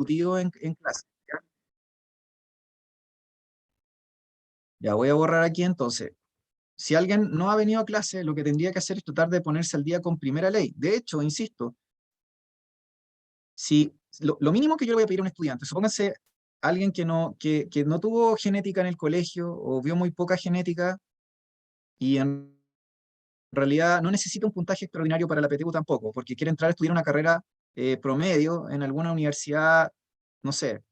discutido en clase. ¿Ya? Ya voy a borrar aquí entonces. Si alguien no ha venido a clase, lo que tendría que hacer es tratar de ponerse al día con primera ley. De hecho, insisto, si lo mínimo que yo le voy a pedir a un estudiante, supónganse alguien que no tuvo genética en el colegio o vio muy poca genética y en realidad no necesita un puntaje extraordinario para la PTU tampoco, porque quiere entrar a estudiar una carrera promedio en alguna universidad, no sé,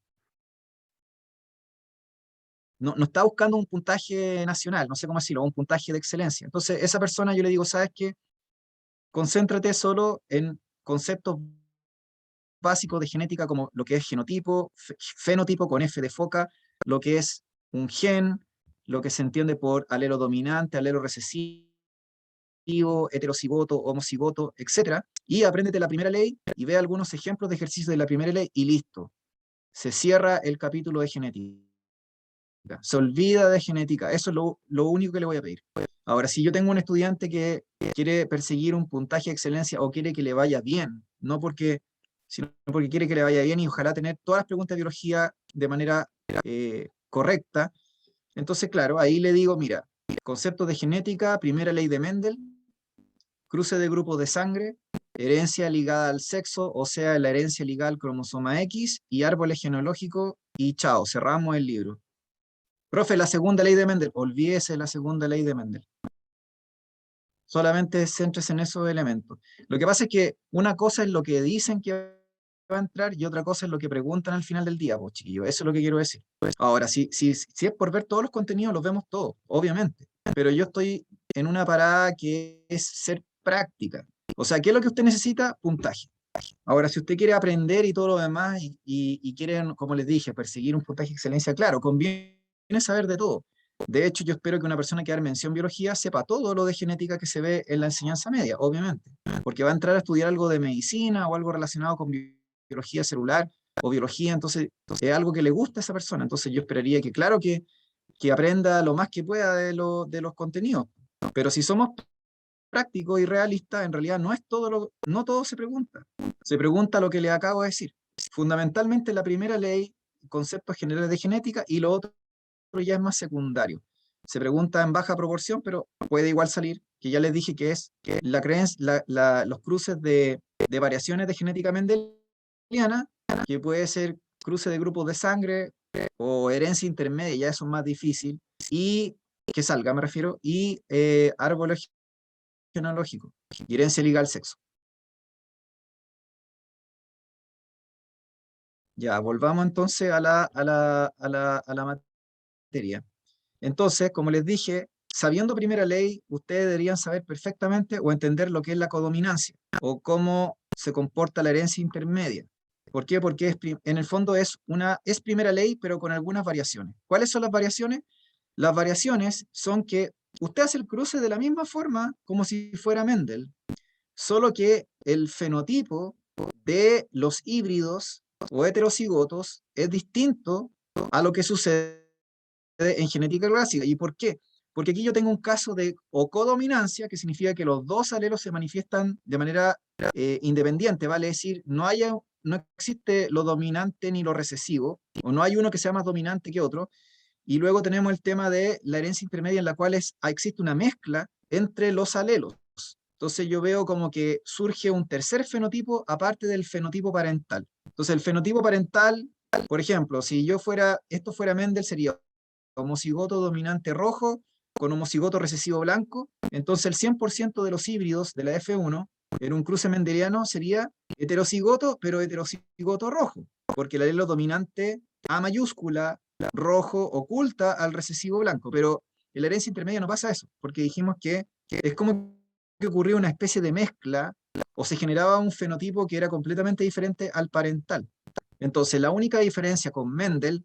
no está buscando un puntaje nacional, no sé cómo decirlo, un puntaje de excelencia. Entonces, esa persona yo le digo, ¿sabes qué? Concéntrate solo en conceptos básicos de genética como lo que es genotipo, fenotipo con F de foca, lo que es un gen, lo que se entiende por alelo dominante, alelo recesivo, heterocigoto, homocigoto, etcétera, y apréndete la primera ley y ve algunos ejemplos de ejercicios de la primera ley y listo. Se cierra el capítulo de genética. Se olvida de genética. Eso es lo único que le voy a pedir. Ahora, si yo tengo un estudiante que quiere perseguir un puntaje de excelencia o quiere que le vaya bien, sino porque quiere que le vaya bien y ojalá tener todas las preguntas de biología de manera correcta, entonces, claro, ahí le digo, mira, conceptos de genética, primera ley de Mendel, cruce de grupos de sangre, herencia ligada al sexo, o sea, la herencia ligada al cromosoma X, y árboles genealógicos, y chao, cerramos el libro. Profe, la segunda ley de Mendel, olvídese la segunda ley de Mendel. Solamente céntrese en esos elementos. Lo que pasa es que una cosa es lo que dicen que va a entrar y otra cosa es lo que preguntan al final del día, pues chiquillos. Eso es lo que quiero decir. Ahora, si es por ver todos los contenidos, los vemos todos, obviamente. Pero yo estoy en una parada que es ser práctica. O sea, ¿qué es lo que usted necesita? Puntaje. Ahora, si usted quiere aprender y todo lo demás y quiere, como les dije, perseguir un puntaje de excelencia, claro, conviene saber de todo. De hecho, yo espero que una persona que haga mención biología sepa todo lo de genética que se ve en la enseñanza media, obviamente, porque va a entrar a estudiar algo de medicina o algo relacionado con biología celular o biología, entonces es algo que le gusta a esa persona. Entonces yo esperaría que, claro, que aprenda lo más que pueda de los contenidos. Pero si somos práctico y realista, en realidad no es no todo se pregunta. Se pregunta lo que le acabo de decir. Fundamentalmente la primera ley, conceptos generales de genética, y lo otro ya es más secundario. Se pregunta en baja proporción, pero puede igual salir, que ya les dije que es la creencia, los cruces de variaciones de genética mendeliana, que puede ser cruce de grupos de sangre o herencia intermedia, ya eso es más difícil, y que salga, me refiero, y árboles genealógico y herencia ligada al sexo. Ya, volvamos entonces a la materia. Entonces, como les dije, sabiendo primera ley, ustedes deberían saber perfectamente o entender lo que es la codominancia o cómo se comporta la herencia intermedia. ¿Por qué? Porque en el fondo es primera ley, pero con algunas variaciones. ¿Cuáles son las variaciones? Las variaciones son que usted hace el cruce de la misma forma como si fuera Mendel, solo que el fenotipo de los híbridos o heterocigotos es distinto a lo que sucede en genética clásica. ¿Y por qué? Porque aquí yo tengo un caso de codominancia, que significa que los dos alelos se manifiestan de manera independiente, ¿vale? Es decir, no existe lo dominante ni lo recesivo, o no hay uno que sea más dominante que otro. Y luego tenemos el tema de la herencia intermedia en la cual existe una mezcla entre los alelos. Entonces yo veo como que surge un tercer fenotipo aparte del fenotipo parental. Entonces el fenotipo parental, por ejemplo, si esto fuera Mendel, sería homocigoto dominante rojo con homocigoto recesivo blanco. Entonces el 100% de los híbridos de la F1 en un cruce mendeliano sería heterocigoto, pero heterocigoto rojo, porque el alelo dominante A mayúscula rojo oculta al recesivo blanco, pero en la herencia intermedia no pasa eso, porque dijimos que es como que ocurrió una especie de mezcla o se generaba un fenotipo que era completamente diferente al parental. Entonces, la única diferencia con Mendel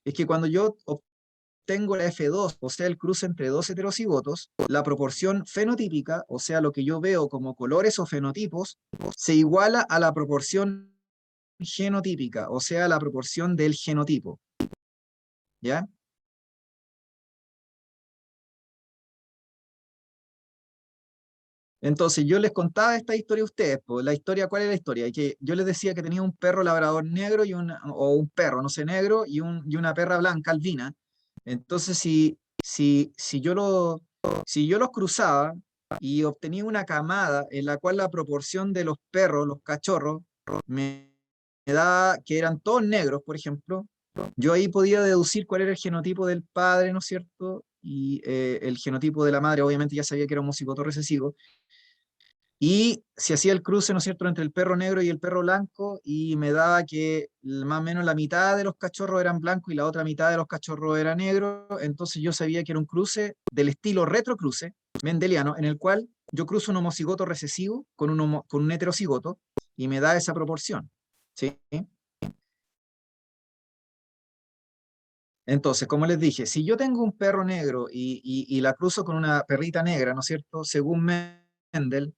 es que cuando yo obtengo la F2, o sea, el cruce entre dos heterocigotos, la proporción fenotípica, o sea, lo que yo veo como colores o fenotipos, se iguala a la proporción genotípica, o sea, la proporción del genotipo. ¿Ya? Entonces yo les contaba esta historia a ustedes, pues la historia, ¿cuál es la historia? Y que yo les decía que tenía un perro labrador negro o un perro, no sé, negro y una perra blanca, albina. Entonces si yo los cruzaba y obtenía una camada en la cual la proporción de los perros, los cachorros, me daba que eran todos negros, por ejemplo, yo ahí podía deducir cuál era el genotipo del padre, ¿no es cierto? Y el genotipo de la madre, obviamente ya sabía que era homocigoto recesivo. Y se hacía el cruce, ¿no es cierto?, entre el perro negro y el perro blanco, y me daba que más o menos la mitad de los cachorros eran blancos y la otra mitad de los cachorros era negro. Entonces yo sabía que era un cruce del estilo retrocruce mendeliano, en el cual yo cruzo un homocigoto recesivo con un heterocigoto y me da esa proporción. ¿Sí? Entonces, como les dije, si yo tengo un perro negro y la cruzo con una perrita negra, ¿no es cierto?, según Mendel,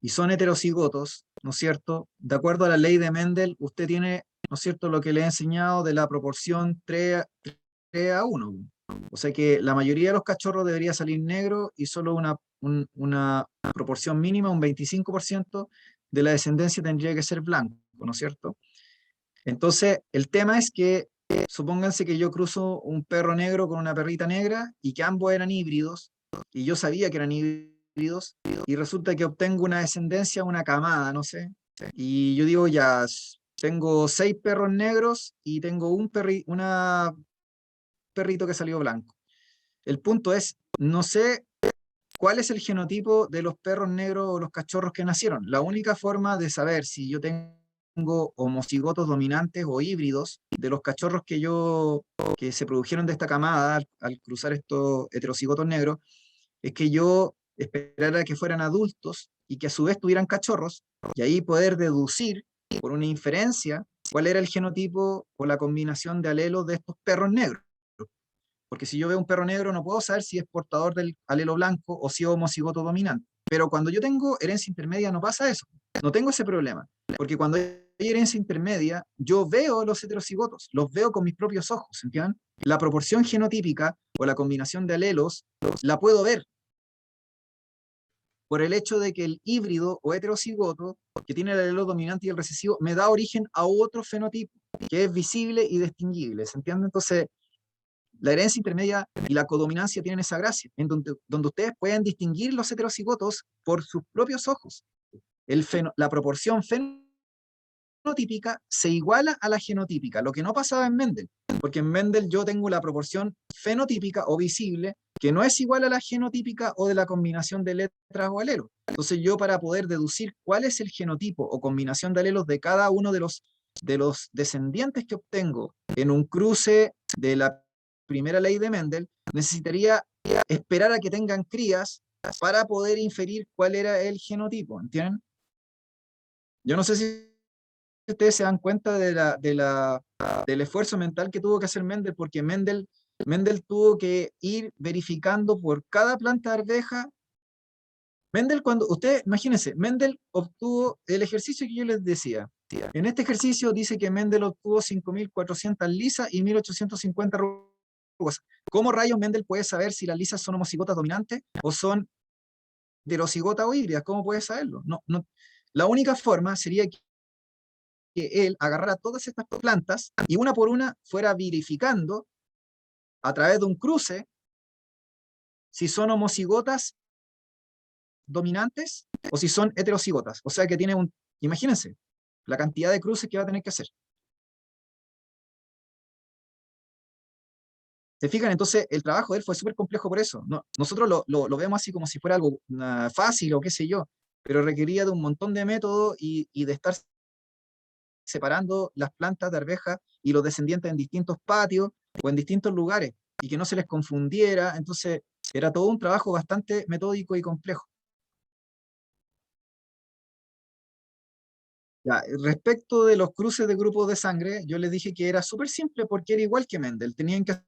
y son heterocigotos, ¿no es cierto? De acuerdo a la ley de Mendel, usted tiene, ¿no es cierto?, lo que le he enseñado de la proporción 3 a 1. O sea que la mayoría de los cachorros debería salir negro y solo una proporción mínima, un 25% de la descendencia tendría que ser blanco, ¿no es cierto? Entonces, el tema es que supónganse que yo cruzo un perro negro con una perrita negra y que ambos eran híbridos, y yo sabía que eran híbridos, y resulta que obtengo una descendencia, una camada, no sé, y yo digo, ya, tengo 6 perros negros y tengo una perrito que salió blanco. El punto es, no sé cuál es el genotipo de los perros negros o los cachorros que nacieron. La única forma de saber si yo tengo homocigotos dominantes o híbridos de los cachorros que se produjeron de esta camada al cruzar estos heterocigotos negros, es que yo esperara que fueran adultos y que a su vez tuvieran cachorros, y ahí poder deducir por una inferencia cuál era el genotipo o la combinación de alelos de estos perros negros. Porque si yo veo un perro negro no puedo saber si es portador del alelo blanco o si es homocigoto dominante. Pero cuando yo tengo herencia intermedia no pasa eso. No tengo ese problema. Porque cuando hay herencia intermedia, yo veo los heterocigotos, los veo con mis propios ojos, ¿entienden? La proporción genotípica o la combinación de alelos la puedo ver por el hecho de que el híbrido o heterocigoto que tiene el alelo dominante y el recesivo me da origen a otro fenotipo que es visible y distinguible, ¿se entiende? Entonces, la herencia intermedia y la codominancia tienen esa gracia, en donde ustedes pueden distinguir los heterocigotos por sus propios ojos. La proporción fenotípica se iguala a la genotípica, lo que no pasaba en Mendel, porque en Mendel yo tengo la proporción fenotípica o visible que no es igual a la genotípica o de la combinación de letras o alelos. Entonces yo, para poder deducir cuál es el genotipo o combinación de alelos de cada uno de los descendientes que obtengo en un cruce de la primera ley de Mendel, necesitaría esperar a que tengan crías para poder inferir cuál era el genotipo, ¿entienden? Yo no sé si ustedes se dan cuenta del esfuerzo mental que tuvo que hacer Mendel, porque Mendel tuvo que ir verificando por cada planta de arveja. Mendel, cuando ustedes, imagínense, Mendel obtuvo el ejercicio que yo les decía. En este ejercicio dice que Mendel obtuvo 5.400 lisas y 1.850 rugosas. ¿Cómo rayos Mendel puede saber si las lisas son homocigotas dominantes o son heterocigotas o híbridas? ¿Cómo puede saberlo? No, no. La única forma sería que él agarrara todas estas plantas y una por una fuera verificando a través de un cruce si son homocigotas dominantes o si son heterocigotas. O sea que tiene imagínense, la cantidad de cruces que va a tener que hacer. ¿Se fijan? Entonces el trabajo de él fue súper complejo por eso. No, nosotros lo vemos así como si fuera algo fácil o qué sé yo, pero requería de un montón de métodos y de estar separando las plantas de arveja y los descendientes en distintos patios o en distintos lugares y que no se les confundiera. Entonces era todo un trabajo bastante metódico y complejo. Ya, respecto de los cruces de grupos de sangre, yo les dije que era súper simple porque era igual que Mendel. Tenían que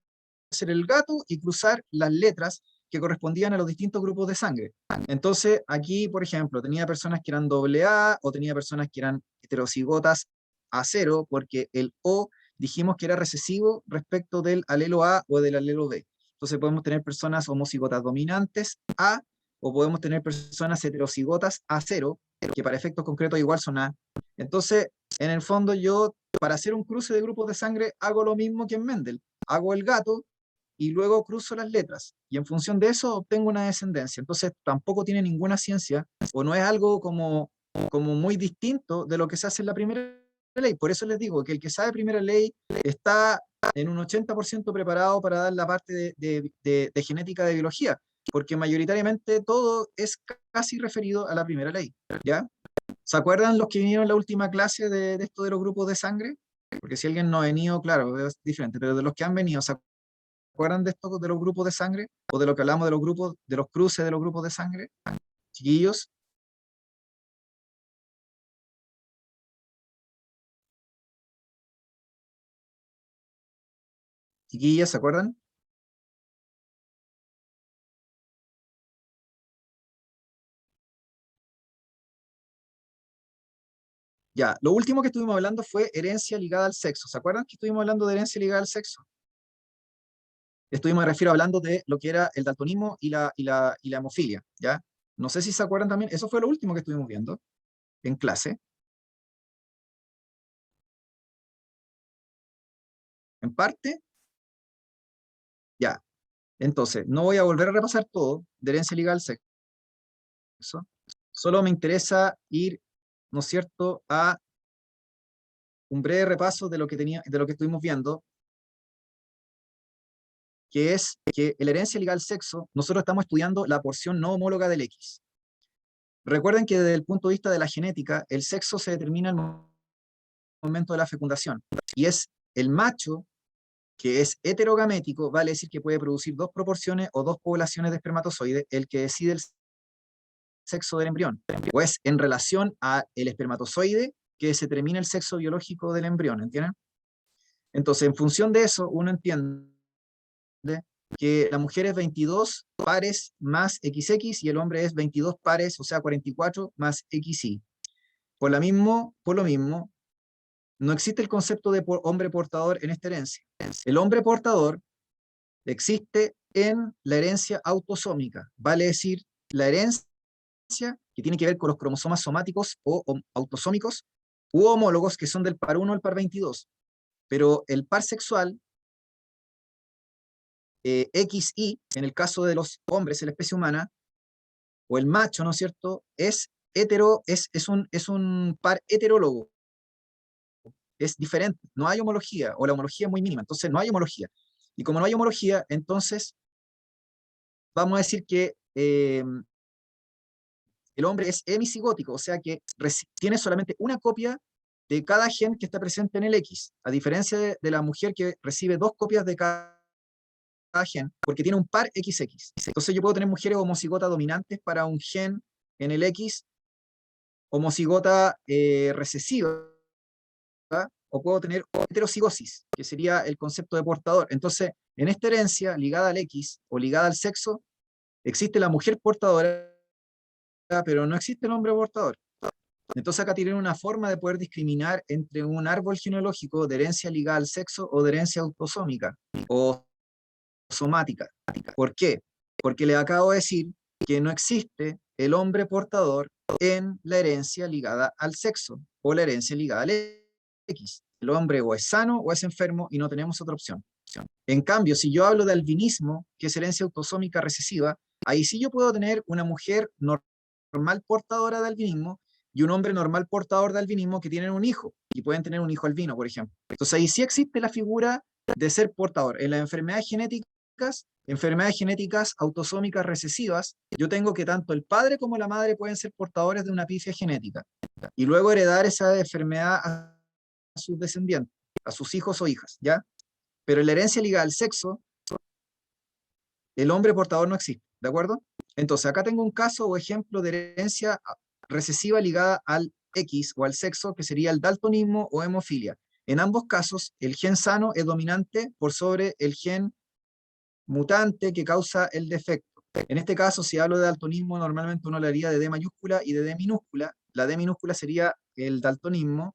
hacer el gato y cruzar las letras que correspondían a los distintos grupos de sangre. Entonces, aquí, por ejemplo, tenía personas que eran doble A o tenía personas que eran heterocigotas A0, porque el O dijimos que era recesivo respecto del alelo A o del alelo B. Entonces podemos tener personas homocigotas dominantes A o podemos tener personas heterocigotas A0, que para efectos concretos igual son A. Entonces, en el fondo yo, para hacer un cruce de grupos de sangre, hago lo mismo que en Mendel. Hago el gato y luego cruzo las letras. Y en función de eso obtengo una descendencia. Entonces, tampoco tiene ninguna ciencia, o no es algo como muy distinto de lo que se hace en la primera ley. Por eso les digo que el que sabe primera ley está en un 80% preparado para dar la parte de genética de biología, porque mayoritariamente todo es casi referido a la primera ley, ¿ya? ¿Se acuerdan los que vinieron en la última clase de esto de los grupos de sangre? Porque si alguien no ha venido, claro, es diferente, pero de los que han venido, ¿se acuerdan de esto de los grupos de sangre? ¿O de lo que hablamos de los grupos, de los cruces de los grupos de sangre? Chiquillos, chiquillas, ¿se acuerdan? Ya, lo último que estuvimos hablando fue herencia ligada al sexo. ¿Se acuerdan que estuvimos hablando de herencia ligada al sexo? Me refiero hablando de lo que era el daltonismo y la hemofilia, ¿ya? No sé si se acuerdan también, eso fue lo último que estuvimos viendo en clase, en parte, ya. Entonces, no voy a volver a repasar todo de herencia ligada al sexo, solo me interesa ir, ¿no es cierto?, a un breve repaso de lo que estuvimos viendo, que es que en la herencia ligada al sexo, nosotros estamos estudiando la porción no homóloga del X. Recuerden que desde el punto de vista de la genética, el sexo se determina al momento de la fecundación, y es el macho que es heterogamético, vale decir que puede producir dos proporciones o dos poblaciones de espermatozoides, el que decide el sexo del embrión, pues en relación al espermatozoide que se determina el sexo biológico del embrión, ¿entienden? Entonces, en función de eso, uno entiende que la mujer es 22 pares más XX y el hombre es 22 pares, o sea, 44 más XY. Por lo mismo, no existe el concepto de hombre portador en esta herencia. El hombre portador existe en la herencia autosómica, vale decir, la herencia que tiene que ver con los cromosomas somáticos o autosómicos u homólogos que son del par 1 al par 22. Pero el par sexual, XY, en el caso de los hombres en la especie humana, o el macho, ¿no es cierto?, es hetero, es un par heterólogo, es diferente, no hay homología, o la homología es muy mínima, entonces no hay homología. Y como no hay homología, entonces vamos a decir que el hombre es hemicigótico, o sea que tiene solamente una copia de cada gen que está presente en el X, a diferencia de la mujer que recibe dos copias de cada gen, porque tiene un par XX. Entonces yo puedo tener mujeres homocigotas dominantes para un gen en el X, homocigota recesiva, o puedo tener heterocigosis, que sería el concepto de portador. Entonces, en esta herencia ligada al X o ligada al sexo, existe la mujer portadora, pero no existe el hombre portador. Entonces acá tienen una forma de poder discriminar entre un árbol genealógico de herencia ligada al sexo o de herencia autosómica o somática. ¿Por qué? Porque les acabo de decir que no existe el hombre portador en la herencia ligada al sexo o la herencia ligada al X. El hombre o es sano o es enfermo y no tenemos otra opción. En cambio, si yo hablo de albinismo, que es herencia autosómica recesiva, ahí sí yo puedo tener una mujer normal portadora de albinismo y un hombre normal portador de albinismo que tienen un hijo y pueden tener un hijo albino, por ejemplo. Entonces ahí sí existe la figura de ser portador. En las enfermedades genéticas autosómicas recesivas, yo tengo que tanto el padre como la madre pueden ser portadores de una pifia genética y luego heredar esa enfermedad a sus descendientes, a sus hijos o hijas, ¿ya? Pero en la herencia ligada al sexo, el hombre portador no existe, ¿de acuerdo? Entonces, acá tengo un caso o ejemplo de herencia recesiva ligada al X o al sexo, que sería el daltonismo o hemofilia. En ambos casos, el gen sano es dominante por sobre el gen mutante que causa el defecto. En este caso, si hablo de daltonismo, normalmente uno le haría de D mayúscula y de D minúscula. La D minúscula sería el daltonismo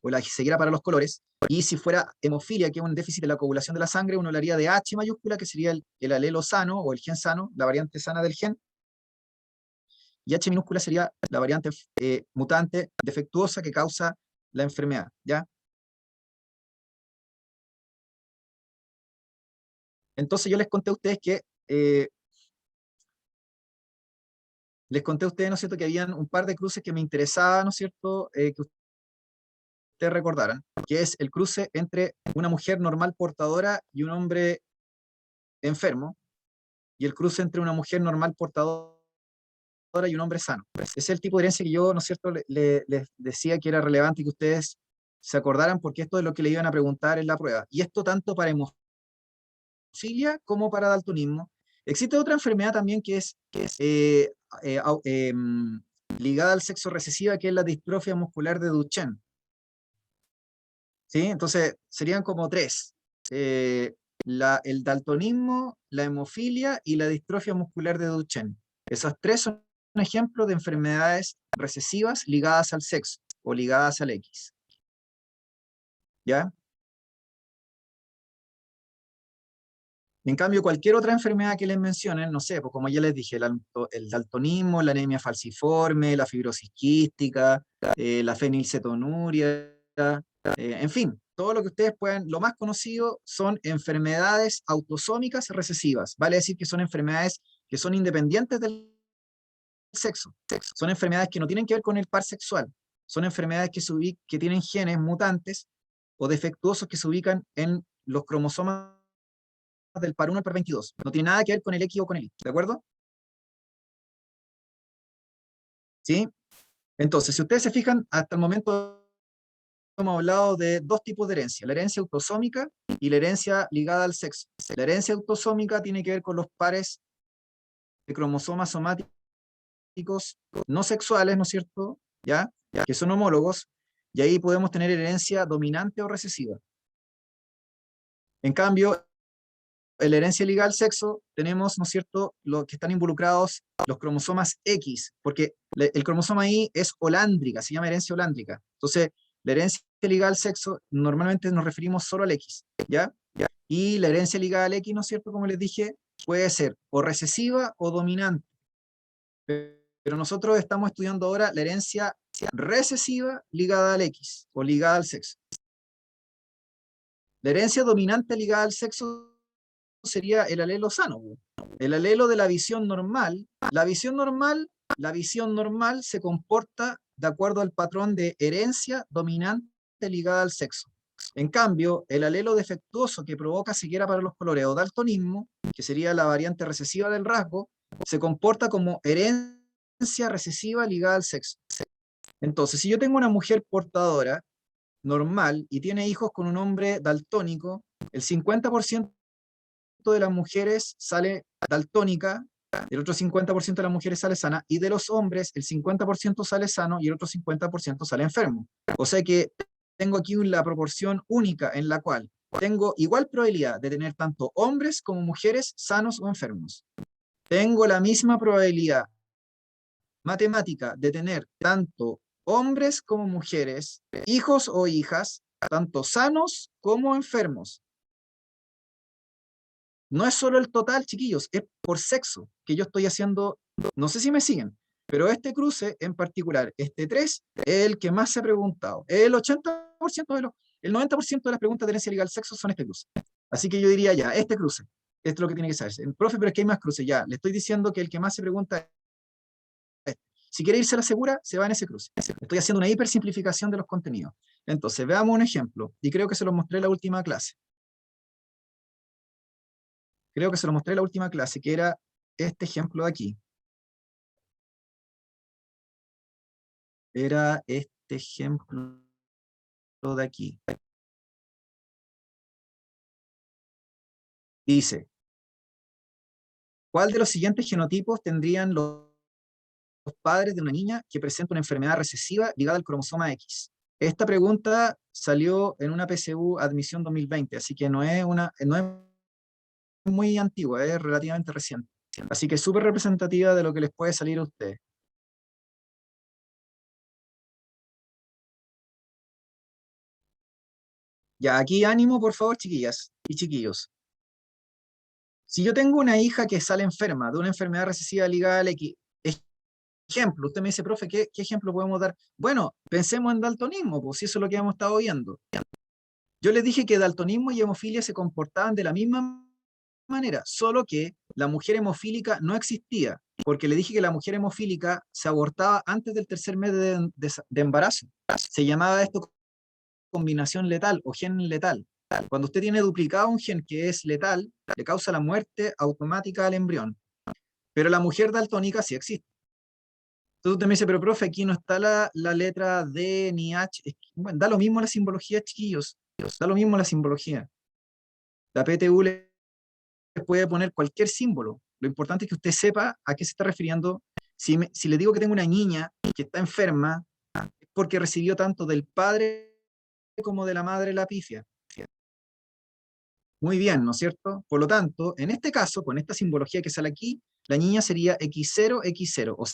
o la siguiera para los colores, y si fuera hemofilia, que es un déficit de la coagulación de la sangre, uno le haría de H mayúscula, que sería el alelo sano o el gen sano, la variante sana del gen, y H minúscula sería la variante mutante defectuosa que causa la enfermedad, ¿ya? Entonces yo les conté a ustedes que, les conté a ustedes, ¿no es cierto?, que habían un par de cruces que me interesaba, ¿no es cierto?, que ustedes recordaran, que es el cruce entre una mujer normal portadora y un hombre enfermo, y el cruce entre una mujer normal portadora y un hombre sano. Ese es el tipo de herencia que yo, ¿no es cierto?, les decía que era relevante que ustedes se acordaran, porque esto es lo que le iban a preguntar en la prueba. Y esto tanto para hemofilia como para daltonismo. Existe otra enfermedad también que es ligada al sexo recesiva, que es la distrofia muscular de Duchenne. ¿Sí? Entonces, serían como tres. Eh, el daltonismo, la hemofilia y la distrofia muscular de Duchenne. Esas tres son un ejemplo de enfermedades recesivas ligadas al sexo o ligadas al X. ¿Ya? En cambio, cualquier otra enfermedad que les mencionen, no sé, pues como ya les dije, el daltonismo, la anemia falciforme, la fibrosis quística, la fenilcetonuria, en fin, todo lo que ustedes puedan, lo más conocido son enfermedades autosómicas recesivas, vale decir que son enfermedades que son independientes del sexo, son enfermedades que no tienen que ver con el par sexual, son enfermedades que tienen genes mutantes o defectuosos que se ubican en los cromosomas del par 1 al par 22. No tiene nada que ver con el X o con el Y, ¿de acuerdo? ¿Sí? Entonces, si ustedes se fijan, hasta el momento hemos hablado de dos tipos de herencia, la herencia autosómica y la herencia ligada al sexo. La herencia autosómica tiene que ver con los pares de cromosomas somáticos no sexuales, ¿no es cierto? ¿Ya? Que son homólogos, y ahí podemos tener herencia dominante o recesiva. En cambio, en la herencia ligada al sexo tenemos, ¿no es cierto?, los que están involucrados los cromosomas X, porque el cromosoma Y es holándrica, se llama herencia holándrica. Entonces, la herencia ligada al sexo normalmente nos referimos solo al X, ¿ya? Y la herencia ligada al X, ¿no es cierto?, como les dije, puede ser o recesiva o dominante. Pero nosotros estamos estudiando ahora la herencia recesiva ligada al X o ligada al sexo. La herencia dominante ligada al sexo sería el alelo sano, el alelo de la visión normal. La visión normal se comporta de acuerdo al patrón de herencia dominante ligada al sexo. En cambio, el alelo defectuoso que provoca ceguera para los colores o daltonismo, que sería la variante recesiva del rasgo, se comporta como herencia recesiva ligada al sexo. Entonces, si yo tengo una mujer portadora normal y tiene hijos con un hombre daltónico, el 50% de las mujeres sale daltónica, el otro 50% de las mujeres sale sana, y de los hombres el 50% sale sano y el otro 50% sale enfermo. O sea que tengo aquí la proporción única en la cual tengo igual probabilidad de tener tanto hombres como mujeres sanos o enfermos. Tengo la misma probabilidad matemática de tener tanto hombres como mujeres, hijos o hijas, tanto sanos como enfermos. No es solo el total, chiquillos, es por sexo que yo estoy haciendo, no sé si me siguen, pero este cruce en particular, este 3, es el que más se ha preguntado. El 80% el 90% de las preguntas de herencia legal sexo son este cruce. Así que yo diría ya, este cruce, esto es lo que tiene que saberse. Profe, pero es que hay más cruces, ya, le estoy diciendo que el que más se pregunta es este. Si quiere irse a la segura, se va en ese cruce. Estoy haciendo una hipersimplificación de los contenidos. Entonces, veamos un ejemplo, y creo que se lo mostré en la última clase. Creo que se lo mostré en la última clase, que era este ejemplo de aquí. Era este ejemplo de aquí. Dice, ¿cuál de los siguientes genotipos tendrían los padres de una niña que presenta una enfermedad recesiva ligada al cromosoma X? Esta pregunta salió en una PSU admisión 2020, así que no es muy antigua, es relativamente reciente. Así que es súper representativa de lo que les puede salir a ustedes. Ya, aquí ánimo, por favor, chiquillas y chiquillos. Si yo tengo una hija que sale enferma de una enfermedad recesiva ligada al X, ejemplo, usted me dice, profe, ¿qué ejemplo podemos dar? Bueno, pensemos en daltonismo, pues si eso es lo que hemos estado viendo. Yo les dije que daltonismo y hemofilia se comportaban de la misma manera, solo que la mujer hemofílica no existía, porque le dije que la mujer hemofílica se abortaba antes del tercer mes de embarazo. Se llamaba esto combinación letal o gen letal. Cuando usted tiene duplicado un gen que es letal, le causa la muerte automática al embrión. Pero la mujer daltónica sí existe. Entonces usted me dice, pero profe, aquí no está la letra D ni H. Bueno, da lo mismo la simbología, chiquillos. Da lo mismo la simbología. La PTU le puede poner cualquier símbolo. Lo importante es que usted sepa a qué se está refiriendo. Si le digo que tengo una niña que está enferma, es porque recibió tanto del padre como de la madre la pifia. Muy bien, ¿no es cierto? Por lo tanto, en este caso, con esta simbología que sale aquí, la niña sería X0, o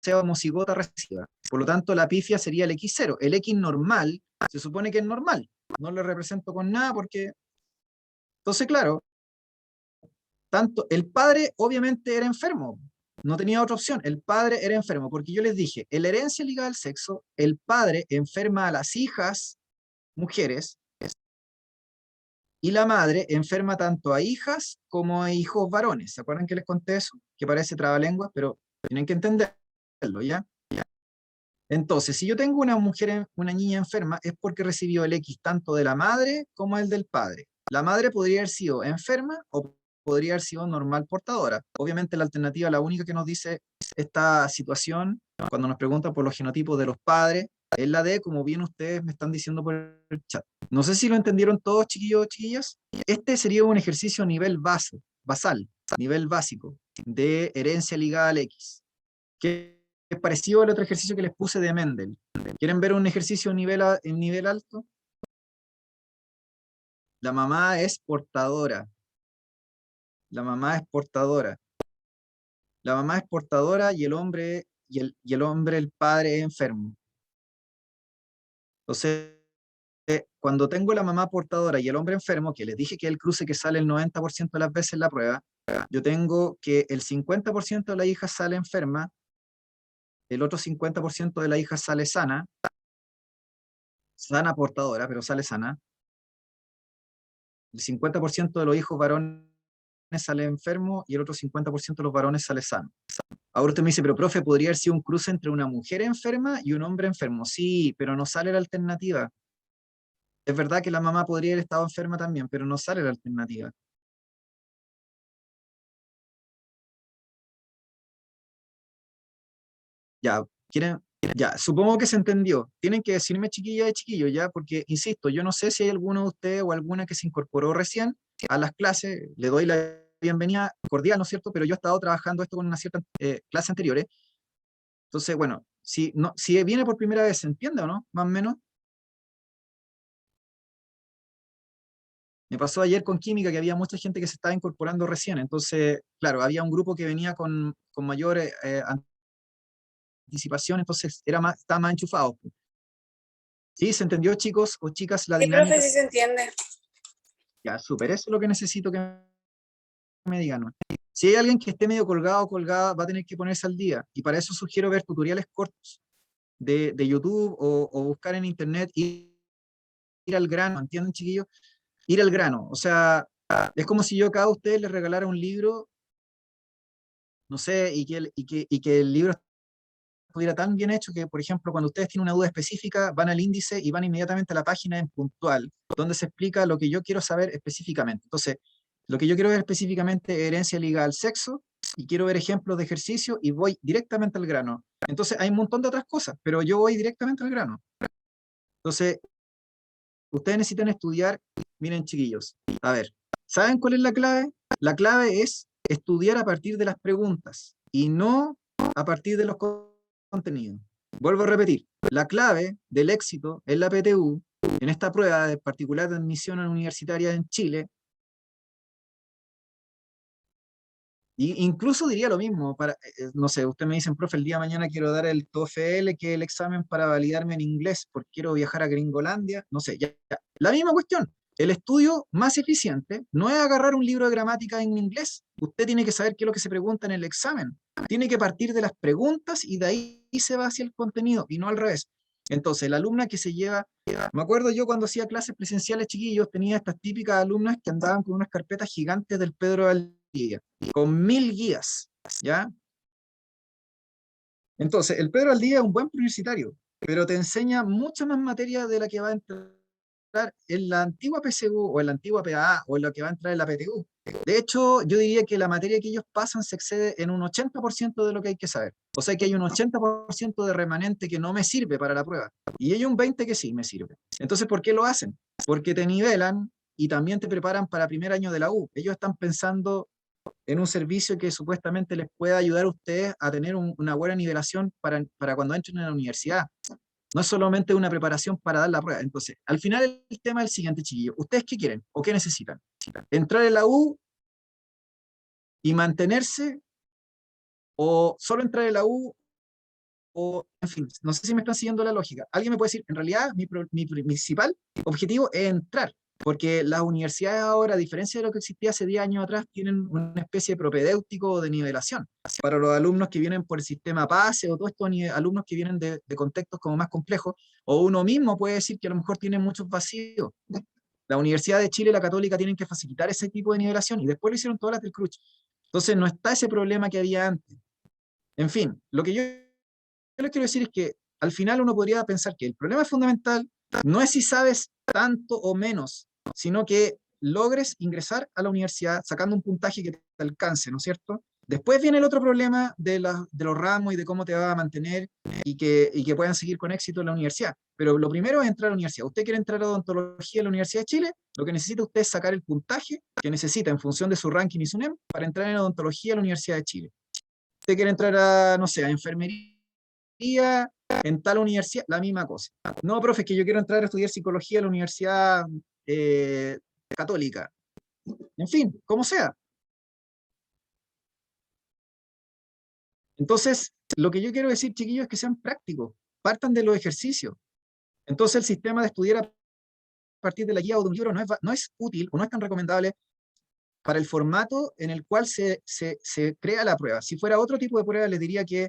sea, homocigota recesiva. Por lo tanto, la pifia sería el X0. El X normal se supone que es normal. No lo represento con nada porque... Entonces, claro, tanto el padre obviamente era enfermo. No tenía otra opción. El padre era enfermo porque yo les dije, en la herencia ligada al sexo, el padre enferma a las hijas mujeres y la madre enferma tanto a hijas como a hijos varones. ¿Se acuerdan que les conté eso? Que parece trabalenguas, pero tienen que entenderlo, ¿ya? Entonces, si yo tengo una mujer, una niña enferma, es porque recibió el X tanto de la madre como el del padre. La madre podría haber sido enferma o podría haber sido normal portadora. Obviamente la alternativa, la única que nos dice esta situación, cuando nos preguntan por los genotipos de los padres, es la D, como bien ustedes me están diciendo por el chat. No sé si lo entendieron todos, chiquillos o chiquillas. Este sería un ejercicio a nivel basal, nivel básico, de herencia ligada al X. Que es parecido al otro ejercicio que les puse de Mendel. ¿Quieren ver un ejercicio en nivel alto? La mamá es portadora. La mamá es portadora. La mamá es portadora y el hombre, y el hombre, el padre es enfermo. Entonces, cuando tengo la mamá portadora y el hombre enfermo, que les dije que es el cruce que sale el 90% de las veces en la prueba, yo tengo que el 50% de la hija sale enferma, el otro 50% de la hija sale sana, sana portadora, pero sale sana. El 50% de los hijos varones sale enfermo y el otro 50% de los varones sale sano. Ahora usted me dice, pero profe, ¿podría haber sido un cruce entre una mujer enferma y un hombre enfermo? Sí, pero no sale la alternativa. Es verdad que la mamá podría haber estado enferma también, pero no sale la alternativa. Ya, quieren, ya, supongo que se entendió. Tienen que decirme chiquilla y chiquillo, ya, porque, insisto, yo no sé si hay alguno de ustedes o alguna que se incorporó recién a las clases, le doy la bienvenida cordial, ¿no es cierto? Pero yo he estado trabajando esto con una cierta clase anteriores. Entonces, bueno, si viene por primera vez, ¿se entiende o no? Más o menos. Me pasó ayer con química que había mucha gente que se estaba incorporando recién. Entonces, claro, había un grupo que venía con mayor anticipación, entonces estaba más enchufado. ¿Sí? ¿Se entendió, chicos o chicas, la Sí, profe, dinámica? sí se entiende. Ya, súper, eso es lo que necesito que me digan, ¿no? Si hay alguien que esté medio colgado o colgada, va a tener que ponerse al día. Y para eso sugiero ver tutoriales cortos de YouTube o buscar en internet y ir al grano, ¿entienden, chiquillos? Ir al grano. O sea, es como si yo a cada ustedes les regalara un libro, no sé, y que el libro estuviera tan bien hecho que, por ejemplo, cuando ustedes tienen una duda específica, van al índice y van inmediatamente a la página en puntual, donde se explica lo que yo quiero saber específicamente. Entonces, lo que yo quiero ver específicamente es herencia ligada al sexo, y quiero ver ejemplos de ejercicio y voy directamente al grano. Entonces, hay un montón de otras cosas, pero yo voy directamente al grano. Entonces, ustedes necesitan estudiar, miren chiquillos, a ver, ¿saben cuál es la clave? La clave es estudiar a partir de las preguntas y no a partir de los contenidos. Vuelvo a repetir, la clave del éxito en la PTU, en esta prueba de particular de admisión a universitaria en Chile, incluso diría lo mismo, no sé, usted me dicen, profe, el día de mañana quiero dar el TOEFL, que es el examen para validarme en inglés, porque quiero viajar a Gringolandia, no sé, ya. La misma cuestión. El estudio más eficiente no es agarrar un libro de gramática en inglés. Usted tiene que saber qué es lo que se pregunta en el examen. Tiene que partir de las preguntas y de ahí se va hacia el contenido y no al revés. Entonces, la alumna que se lleva, me acuerdo yo cuando hacía clases presenciales chiquillos, tenía estas típicas alumnas que andaban con unas carpetas gigantes del Pedro Valdivia, con 1000 guías, ¿ya? Entonces, el Pedro Valdivia es un buen universitario, pero te enseña mucha más materia de la que va a entrar en la antigua PSU o en la antigua PAA o en la que va a entrar en la PTU. De hecho, yo diría que la materia que ellos pasan se excede en un 80% de lo que hay que saber. O sea que hay un 80% de remanente que no me sirve para la prueba. Y hay un 20% que sí me sirve. Entonces, ¿por qué lo hacen? Porque te nivelan y también te preparan para primer año de la U. Ellos están pensando en un servicio que supuestamente les pueda ayudar a ustedes a tener una buena nivelación para cuando entren a la universidad. No es solamente una preparación para dar la prueba. Entonces, al final el tema es el siguiente, chiquillos. ¿Ustedes qué quieren o qué necesitan? ¿Entrar en la U y mantenerse o solo entrar en la U o, en fin, no sé si me están siguiendo la lógica? Alguien me puede decir, en realidad mi principal objetivo es entrar, porque las universidades ahora, a diferencia de lo que existía hace 10 años atrás, tienen una especie de propedéutico o de nivelación para los alumnos que vienen por el sistema PASE o todos estos alumnos que vienen de contextos como más complejos, o uno mismo puede decir que a lo mejor tiene muchos vacíos. La Universidad de Chile y la Católica tienen que facilitar ese tipo de nivelación y después lo hicieron todas las del CRUCH. Entonces no está ese problema que había antes. En fin, lo que yo les quiero decir es que al final uno podría pensar que el problema fundamental no es si sabes tanto o menos, sino que logres ingresar a la universidad sacando un puntaje que te alcance, ¿no es cierto? Después viene el otro problema de los ramos y de cómo te va a mantener y que puedan seguir con éxito en la universidad. Pero lo primero es entrar a la universidad. ¿Usted quiere entrar a odontología en la Universidad de Chile? Lo que necesita usted es sacar el puntaje que necesita en función de su ranking y su NEM para entrar en odontología en la Universidad de Chile. ¿Usted quiere entrar a, no sé, a enfermería en tal universidad? La misma cosa. No, profe, es que yo quiero entrar a estudiar psicología en la Universidad eh, Católica. En fin, como sea. Entonces, lo que yo quiero decir, chiquillos, es que sean prácticos, partan de los ejercicios. Entonces, el sistema de estudiar a partir de la guía o de un libro no es útil o no es tan recomendable para el formato en el cual se crea la prueba. Si fuera otro tipo de prueba, les diría que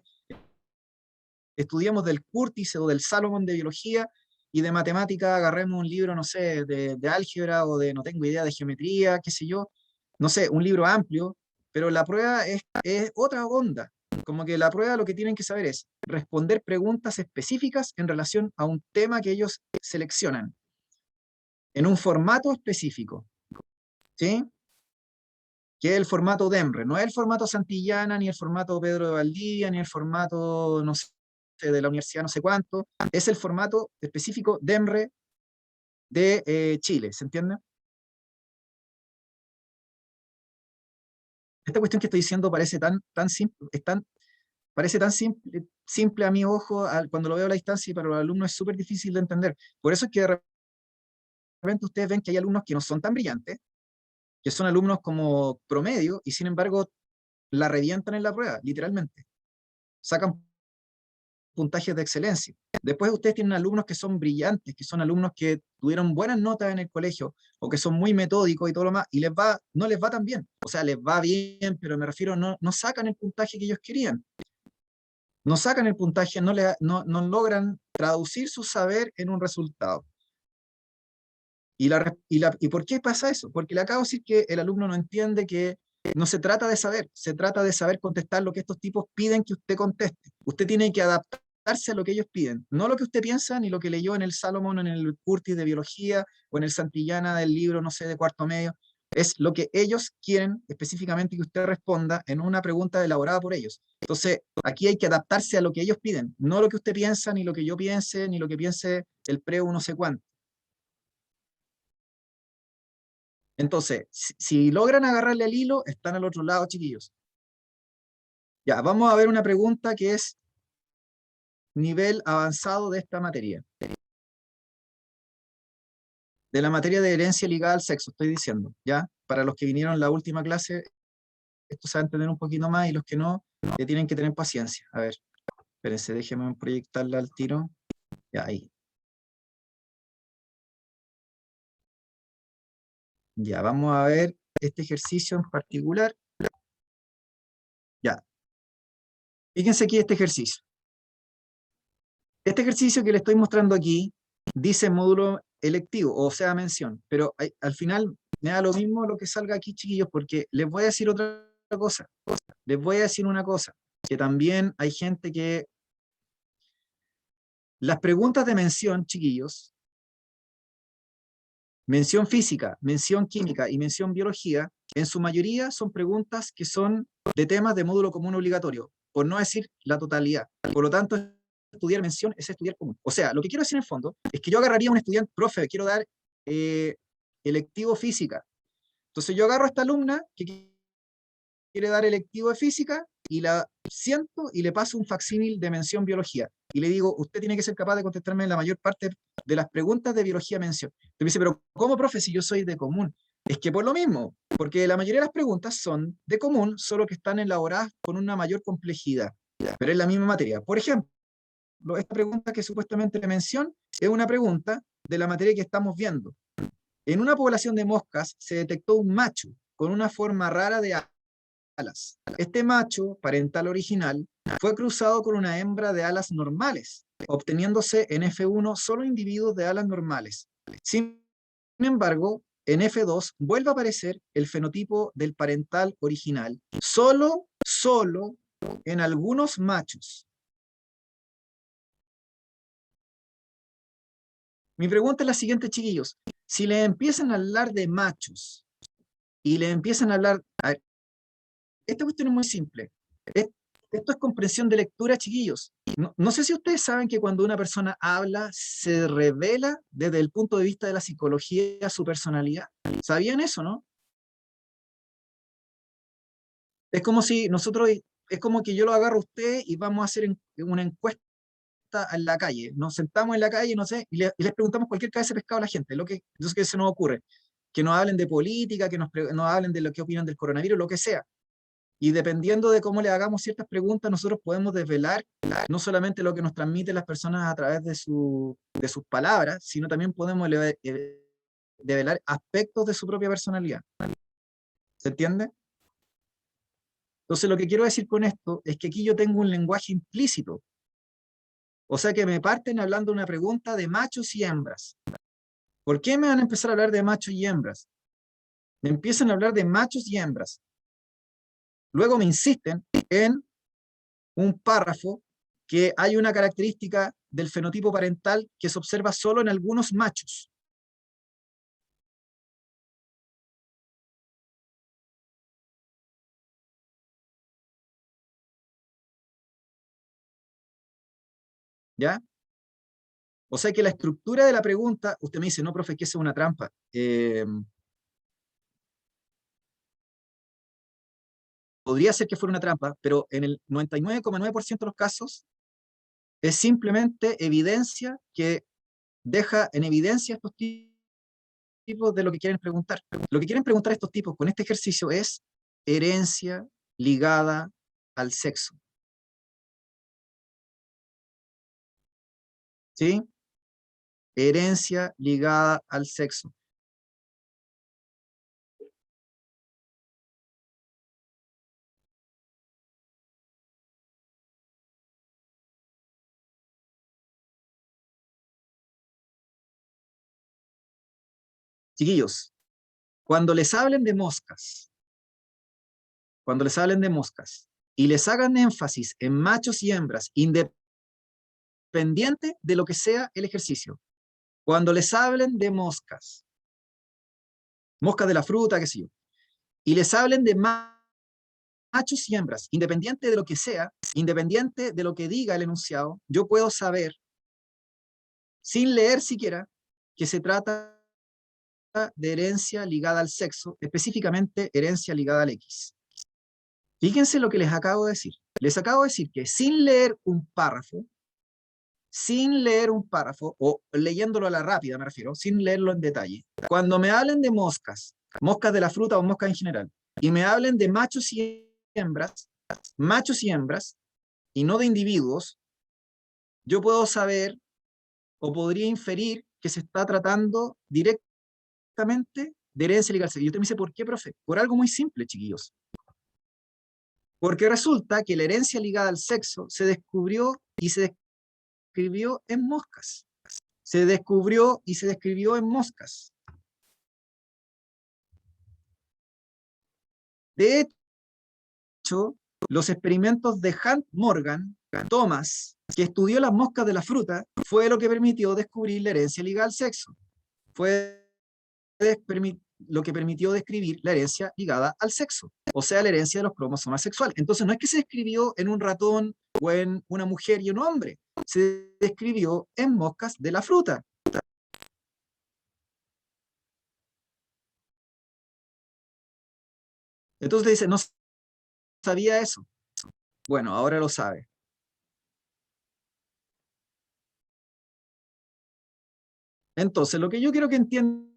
estudiamos del Curtis o del Salomon de biología y de matemática agarremos un libro, no sé, de álgebra o de, no tengo idea, de geometría, qué sé yo, no sé, un libro amplio, pero la prueba es otra onda. Como que la prueba lo que tienen que saber es responder preguntas específicas en relación a un tema que ellos seleccionan, en un formato específico, ¿sí? Que es el formato DEMRE, no es el formato Santillana, ni el formato Pedro de Valdivia, ni el formato, no sé, de la universidad no sé cuánto, es el formato específico DEMRE de Chile, ¿se entiende? Esta cuestión que estoy diciendo parece tan simple, parece tan simple, simple a mi ojo cuando lo veo a la distancia y para los alumnos es súper difícil de entender. Por eso es que de repente ustedes ven que hay alumnos que no son tan brillantes, que son alumnos como promedio y sin embargo la revientan en la prueba, literalmente. Sacan puntajes de excelencia. Después ustedes tienen alumnos que son brillantes, que son alumnos que tuvieron buenas notas en el colegio o que son muy metódicos y todo lo más, y no les va tan bien. O sea, les va bien, pero me refiero, no sacan el puntaje que ellos querían. No sacan el puntaje, no logran traducir su saber en un resultado. ¿Y por qué pasa eso? Porque le acabo de decir que el alumno no entiende que no se trata de saber, se trata de saber contestar lo que estos tipos piden que usted conteste. Usted tiene que adaptarse a lo que ellos piden, no lo que usted piensa ni lo que leyó en el Salomon, en el Curtis de biología o en el Santillana del libro, no sé, de cuarto medio. Es lo que ellos quieren específicamente que usted responda en una pregunta elaborada por ellos. Entonces, aquí hay que adaptarse a lo que ellos piden, no lo que usted piensa, ni lo que yo piense, ni lo que piense el preu no sé cuánto. Entonces, si logran agarrarle el hilo, están al otro lado, chiquillos. Ya, vamos a ver una pregunta que es nivel avanzado de esta materia. De la materia de herencia ligada al sexo, estoy diciendo, ¿ya? Para los que vinieron la última clase, esto se va a entender un poquito más y los que no, tienen que tener paciencia. A ver, espérense, déjenme proyectarla al tiro. Ya, ahí. Ya, vamos a ver este ejercicio en particular. Ya, fíjense aquí este ejercicio. Este ejercicio que le estoy mostrando aquí dice módulo electivo, o sea, mención, pero al final me da lo mismo lo que salga aquí, chiquillos, porque les voy a decir otra cosa. Les voy a decir una cosa, que también hay gente que... Las preguntas de mención, chiquillos, mención física, mención química y mención biología, en su mayoría son preguntas que son de temas de módulo común obligatorio, por no decir la totalidad. Por lo tanto, estudiar mención es estudiar común. O sea, lo que quiero decir en el fondo es que yo agarraría a un estudiante, profe, quiero dar electivo física. Entonces yo agarro a esta alumna que quiere dar electivo de física y la siento y le paso un facsímil de mención biología. Y le digo, usted tiene que ser capaz de contestarme la mayor parte de las preguntas de biología mención. Entonces me dice, pero ¿cómo, profe, si yo soy de común? Es que por lo mismo, porque la mayoría de las preguntas son de común, solo que están elaboradas con una mayor complejidad, pero es la misma materia. Por ejemplo, esta pregunta que supuestamente le mención es una pregunta de la materia que estamos viendo. En una población de moscas se detectó un macho con una forma rara de alas. Este macho, parental original, fue cruzado con una hembra de alas normales, obteniéndose en F1 solo individuos de alas normales. Sin embargo, en F2 vuelve a aparecer el fenotipo del parental original, solo en algunos machos. Mi pregunta es la siguiente, chiquillos. Si le empiezan a hablar de machos y le empiezan a hablar... A ver, esta cuestión es muy simple. Esto es comprensión de lectura, chiquillos. No sé si ustedes saben que cuando una persona habla, se revela desde el punto de vista de la psicología su personalidad. ¿Sabían eso, no? Es como si nosotros, es como que yo lo agarro a usted y vamos a hacer una encuesta en la calle. Nos sentamos en la calle, no sé, y les preguntamos cualquier cabeza de pescado a la gente. Entonces, ¿qué se nos ocurre? Que nos hablen de política, que nos hablen de lo que opinan del coronavirus, lo que sea. Y dependiendo de cómo le hagamos ciertas preguntas, nosotros podemos desvelar no solamente lo que nos transmiten las personas a través de sus palabras, sino también podemos develar aspectos de su propia personalidad. ¿Se entiende? Entonces, lo que quiero decir con esto es que aquí yo tengo un lenguaje implícito. O sea que me parten hablando una pregunta de machos y hembras. ¿Por qué me van a empezar a hablar de machos y hembras? Me empiezan a hablar de machos y hembras. Luego me insisten en un párrafo que hay una característica del fenotipo parental que se observa solo en algunos machos. ¿Ya? O sea que la estructura de la pregunta, usted me dice, no, profe, que eso es una trampa. Podría ser que fuera una trampa, pero en el 99,9% de los casos es simplemente evidencia que deja en evidencia estos tipos de lo que quieren preguntar. Lo que quieren preguntar estos tipos con este ejercicio es herencia ligada al sexo. ¿Sí? Herencia ligada al sexo. Chiquillos, cuando les hablen de moscas, cuando les hablen de moscas y les hagan énfasis en machos y hembras, independiente de lo que sea el ejercicio, cuando les hablen de moscas, moscas de la fruta, qué sé yo, y les hablen de machos y hembras, independiente de lo que sea, independiente de lo que diga el enunciado, yo puedo saber, sin leer siquiera, que se trata de herencia ligada al sexo, específicamente herencia ligada al X. Fíjense lo que les acabo de decir. Les acabo de decir que sin leer un párrafo, o leyéndolo a la rápida me refiero, sin leerlo en detalle, cuando me hablen de moscas, moscas de la fruta o moscas en general, y me hablen de machos y hembras, y no de individuos, yo puedo saber o podría inferir que se está tratando directamente de herencia ligada al sexo. Y usted me dice, ¿por qué, profe? Por algo muy simple, chiquillos. Porque resulta que la herencia ligada al sexo se descubrió y se describió en moscas. Se descubrió y se describió en moscas. De hecho, los experimentos de Hunt Morgan, Thomas, que estudió las moscas de la fruta, fue lo que permitió descubrir la herencia ligada al sexo. Fue lo que permitió describir la herencia ligada al sexo, o sea, la herencia de los cromosomas sexuales. Entonces, no es que se describió en un ratón o en una mujer y un hombre, se describió en moscas de la fruta. Entonces dice, no sabía eso. Bueno, ahora lo sabe. Entonces, lo que yo quiero que entiendan,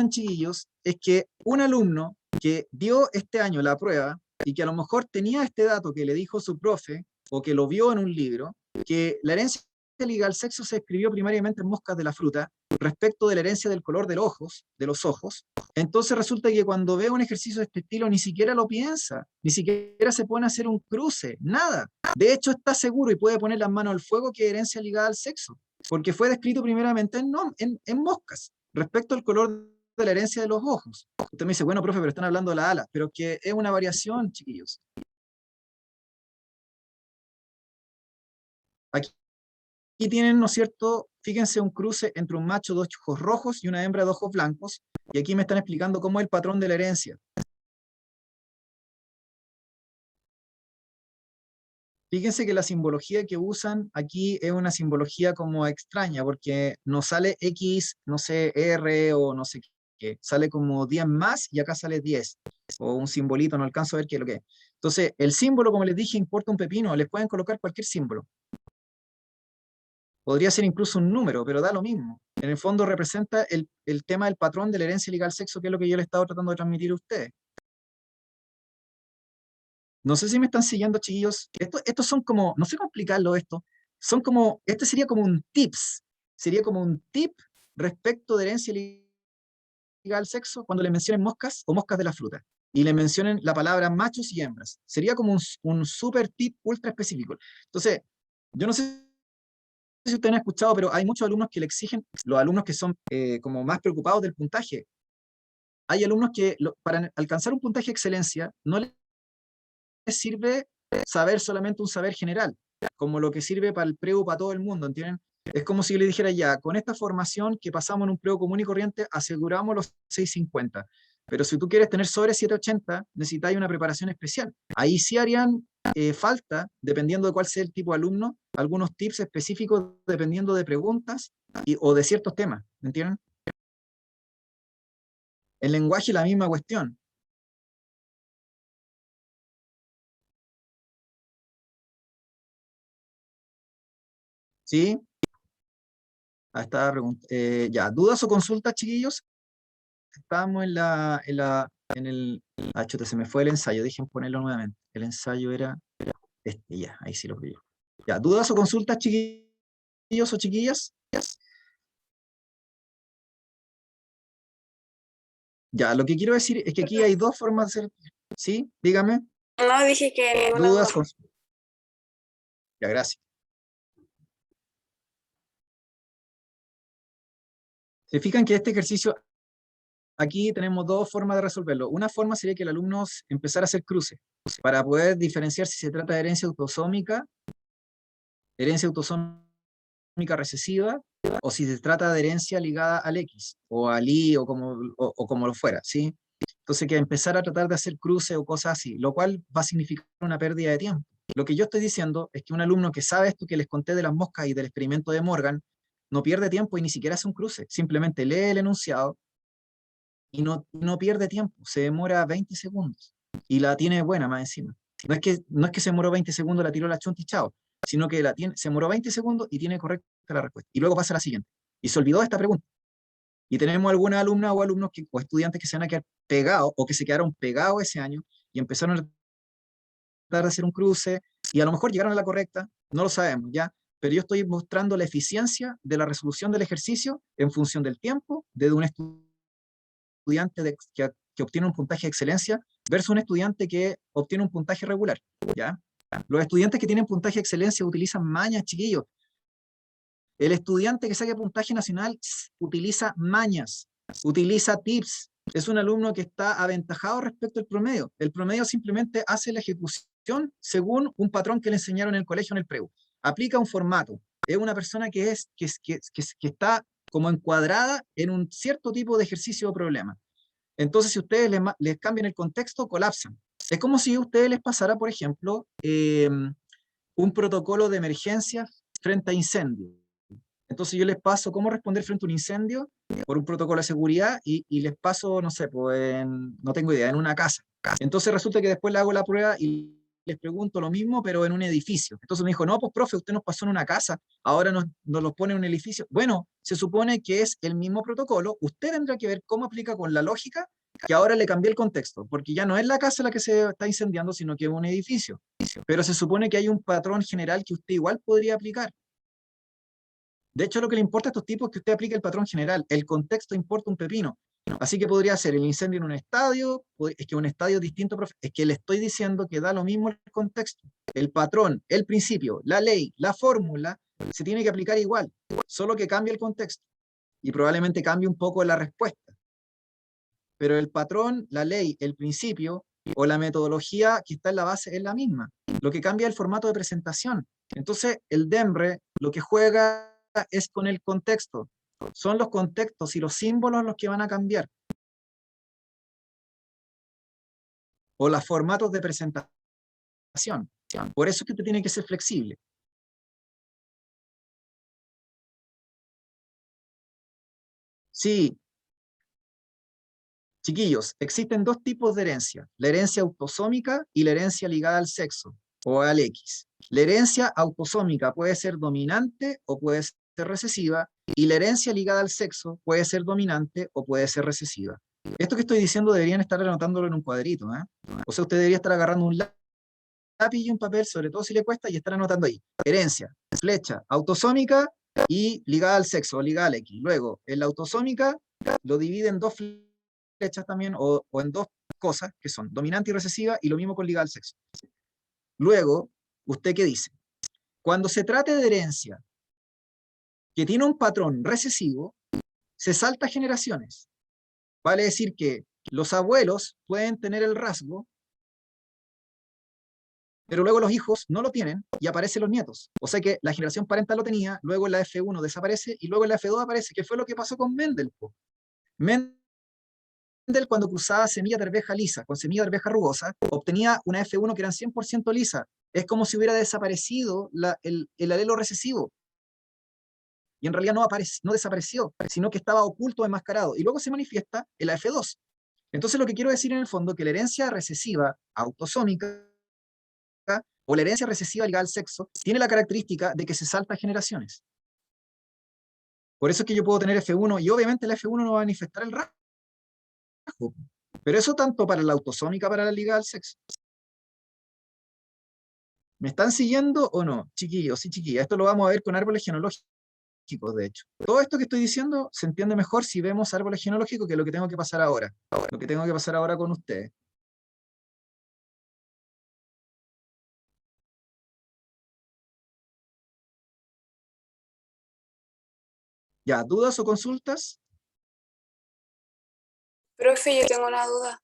chiquillos, es que un alumno que dio este año la prueba y que a lo mejor tenía este dato que le dijo su profe o que lo vio en un libro, que la herencia ligada al sexo se escribió primariamente en moscas de la fruta respecto de la herencia del color de los ojos, entonces resulta que cuando ve un ejercicio de este estilo ni siquiera lo piensa, ni siquiera se pone a hacer un cruce, nada. De hecho está seguro y puede poner las manos al fuego que es herencia ligada al sexo, porque fue descrito primeramente en moscas respecto al color de la herencia de los ojos. Usted me dice, bueno, profe, pero están hablando de la ala, pero que es una variación, chiquillos. Aquí tienen, ¿no es cierto? Fíjense un cruce entre un macho de ojos rojos y una hembra de ojos blancos, y aquí me están explicando cómo es el patrón de la herencia. Fíjense que la simbología que usan aquí es una simbología como extraña, porque no sale X, no sé, R o no sé qué, sale como 10 más y acá sale 10, o un simbolito, no alcanzo a ver qué es lo que es. Entonces, el símbolo, como les dije, importa un pepino, les pueden colocar cualquier símbolo. Podría ser incluso un número, pero da lo mismo. En el fondo representa el tema del patrón de la herencia ligada al sexo, que es lo que yo le he estado tratando de transmitir a ustedes. No sé si me están siguiendo, chiquillos. Estos son como, no sé cómo explicarlo esto, son como, este sería como un tip respecto de herencia ligada al sexo cuando le mencionen moscas o moscas de la fruta y le mencionen la palabra machos y hembras. Sería como un super tip ultra específico. Entonces, yo no sé si ustedes han escuchado, pero hay muchos alumnos que le exigen, los alumnos que son como más preocupados del puntaje. Hay alumnos que para alcanzar un puntaje de excelencia no les sirve saber solamente un saber general, como lo que sirve para el preu para todo el mundo, ¿entienden? Es como si yo le dijera ya, con esta formación que pasamos en un preu común y corriente, aseguramos los 650. Pero si tú quieres tener sobre 780, necesitas una preparación especial. Ahí sí harían falta, dependiendo de cuál sea el tipo de alumno, algunos tips específicos dependiendo de preguntas o de ciertos temas, ¿entienden? El lenguaje la misma cuestión, ¿sí? Ya, ¿dudas o consultas, chiquillos? Estábamos en el, chuta, se me fue el ensayo, dejen ponerlo nuevamente. El ensayo era este, ya, ahí sí lo vi. Ya, ¿dudas o consultas, chiquillos o chiquillas? Ya, lo que quiero decir es que aquí hay dos formas de hacer, ¿sí? Dígame, No, dije que ninguna duda. dudas, consultas. Ya, gracias. Se fijan que este ejercicio, aquí tenemos dos formas de resolverlo. Una forma sería que el alumno empezara a hacer cruces para poder diferenciar si se trata de herencia autosómica recesiva, o si se trata de herencia ligada al X, o al Y, o como lo fuera, ¿sí? Entonces, que empezar a tratar de hacer cruces o cosas así, lo cual va a significar una pérdida de tiempo. Lo que yo estoy diciendo es que un alumno que sabe esto que les conté de las moscas y del experimento de Morgan, no pierde tiempo y ni siquiera hace un cruce, simplemente lee el enunciado y no pierde tiempo, se demora 20 segundos y la tiene buena más encima. No es que se demoró 20 segundos, la tiró la chonta y chao, sino que se demoró 20 segundos y tiene correcta la respuesta. Y luego pasa a la siguiente. Y se olvidó de esta pregunta. Y tenemos algunas alumnas o alumnos o estudiantes que se van a quedar pegados o que se quedaron pegados ese año y empezaron a tratar de hacer un cruce y a lo mejor llegaron a la correcta, no lo sabemos, ¿ya? Pero yo estoy mostrando la eficiencia de la resolución del ejercicio en función del tiempo de un estudiante estudiante que obtiene un puntaje de excelencia versus un estudiante que obtiene un puntaje regular, ¿ya? Los estudiantes que tienen puntaje de excelencia utilizan mañas, chiquillos. El estudiante que saque puntaje nacional utiliza mañas, utiliza tips. Es un alumno que está aventajado respecto al promedio. El promedio simplemente hace la ejecución según un patrón que le enseñaron en el colegio en el preu. Aplica un formato. Es una persona que está como encuadrada en un cierto tipo de ejercicio o problema. Entonces, si ustedes les cambian el contexto, colapsan. Es como si a ustedes les pasara, por ejemplo, un protocolo de emergencia frente a incendio. Entonces yo les paso cómo responder frente a un incendio por un protocolo de seguridad y les paso, no sé, pues no tengo idea, en una casa. Entonces resulta que después le hago la prueba y les pregunto lo mismo, pero en un edificio. Entonces me dijo, no, pues profe, usted nos pasó en una casa, ahora nos lo pone en un edificio. Bueno, se supone que es el mismo protocolo, usted tendrá que ver cómo aplica con la lógica que ahora le cambié el contexto, porque ya no es la casa la que se está incendiando, sino que es un edificio. Pero se supone que hay un patrón general que usted igual podría aplicar. De hecho, lo que le importa a estos tipos es que usted aplique el patrón general. El contexto importa un pepino. Así que podría ser el incendio en un estadio, es que un estadio es distinto, profe. Es que le estoy diciendo que da lo mismo el contexto. El patrón, el principio, la ley, la fórmula, se tiene que aplicar igual, solo que cambia el contexto. Y probablemente cambie un poco la respuesta. Pero el patrón, la ley, el principio o la metodología que está en la base es la misma. Lo que cambia es el formato de presentación. Entonces, el DEMRE lo que juega es con el contexto. Son los contextos y los símbolos los que van a cambiar. O los formatos de presentación. Por eso es que usted tiene que ser flexible. Sí, chiquillos, existen dos tipos de herencia. La herencia autosómica y la herencia ligada al sexo o al X. La herencia autosómica puede ser dominante o puede ser recesiva, y la herencia ligada al sexo puede ser dominante o puede ser recesiva. Esto que estoy diciendo deberían estar anotándolo en un cuadrito, ¿eh? O sea, usted debería estar agarrando un lápiz y un papel, sobre todo si le cuesta, y estar anotando ahí. Herencia, flecha, autosómica y ligada al sexo, o ligada al X. Luego, en la autosómica lo divide en dos flechas también, o en dos cosas, que son dominante y recesiva, y lo mismo con ligada al sexo. Luego, ¿usted qué dice? Cuando se trate de herencia que tiene un patrón recesivo, se salta generaciones. Vale decir que los abuelos pueden tener el rasgo, pero luego los hijos no lo tienen y aparecen los nietos. O sea que la generación parental lo tenía, luego en la F1 desaparece y luego en la F2 aparece, que fue lo que pasó con Mendel. Mendel, cuando cruzaba semilla de arveja lisa con semilla de arveja rugosa, obtenía una F1 que eran 100% lisa. Es como si hubiera desaparecido el alelo recesivo. Y en realidad no desapareció, sino que estaba oculto, enmascarado. Y luego se manifiesta en la F2. Entonces lo que quiero decir en el fondo es que la herencia recesiva autosómica o la herencia recesiva ligada al sexo tiene la característica de que se salta generaciones. Por eso es que yo puedo tener F1 y obviamente la F1 no va a manifestar el rasgo. Pero eso tanto para la autosómica para la ligada al sexo. ¿Me están siguiendo o no? Chiquillos y chiquillas, esto lo vamos a ver con árboles genealógicos, de hecho. Todo esto que estoy diciendo se entiende mejor si vemos árboles genealógicos, que es lo que tengo que pasar ahora. Lo que tengo que pasar ahora con ustedes. Ya, ¿dudas o consultas? Profe, yo tengo una duda.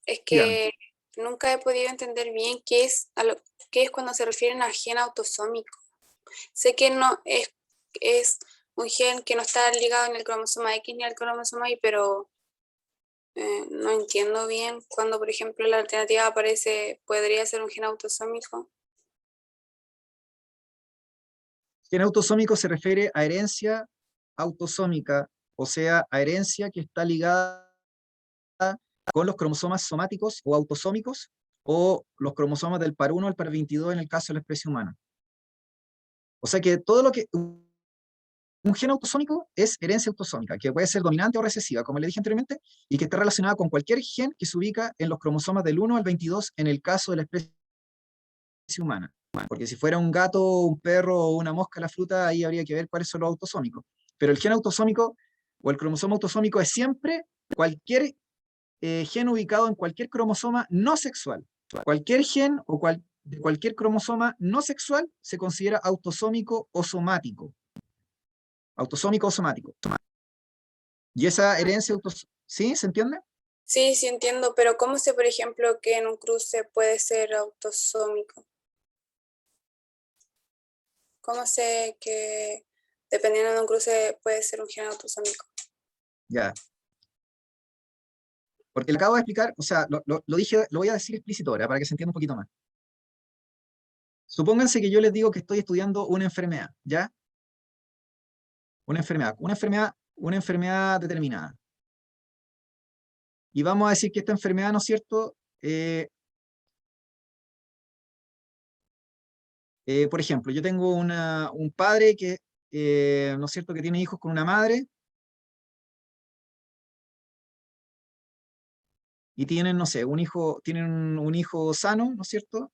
Es Dígame. que nunca he podido entender bien qué es cuando se refieren a gen autosómico. Sé que no es un gen que no está ligado en el cromosoma X ni al cromosoma Y, pero no entiendo bien cuando, por ejemplo, la alternativa aparece, podría ser un gen autosómico. Gen autosómico se refiere a herencia autosómica, o sea, a herencia que está ligada con los cromosomas somáticos o autosómicos, o los cromosomas del par 1 al par 22 en el caso de la especie humana. O sea que todo lo que... Un gen autosómico es herencia autosómica, que puede ser dominante o recesiva, como le dije anteriormente, y que está relacionada con cualquier gen que se ubica en los cromosomas del 1 al 22 en el caso de la especie humana. Porque si fuera un gato, un perro o una mosca la fruta, ahí habría que ver cuáles son los autosómicos. Pero el gen autosómico o el cromosoma autosómico es siempre cualquier gen ubicado en cualquier cromosoma no sexual. Cualquier gen de cualquier cromosoma no sexual se considera autosómico o somático. Autosómico o somático. Y esa herencia ¿sí? ¿Se entiende? Sí, sí entiendo, pero ¿cómo sé, por ejemplo, que en un cruce puede ser autosómico? ¿Cómo sé que dependiendo de un cruce puede ser un gen autosómico? Ya. Porque le acabo de explicar, o sea, lo dije, lo voy a decir explícito ahora para que se entienda un poquito más. Supónganse que yo les digo que estoy estudiando una enfermedad, ¿ya? Una enfermedad determinada. Y vamos a decir que esta enfermedad, ¿no es cierto? Por ejemplo, yo tengo un padre que, ¿no es cierto?, que tiene hijos con una madre y tienen, no sé, tienen un hijo sano, ¿no es cierto?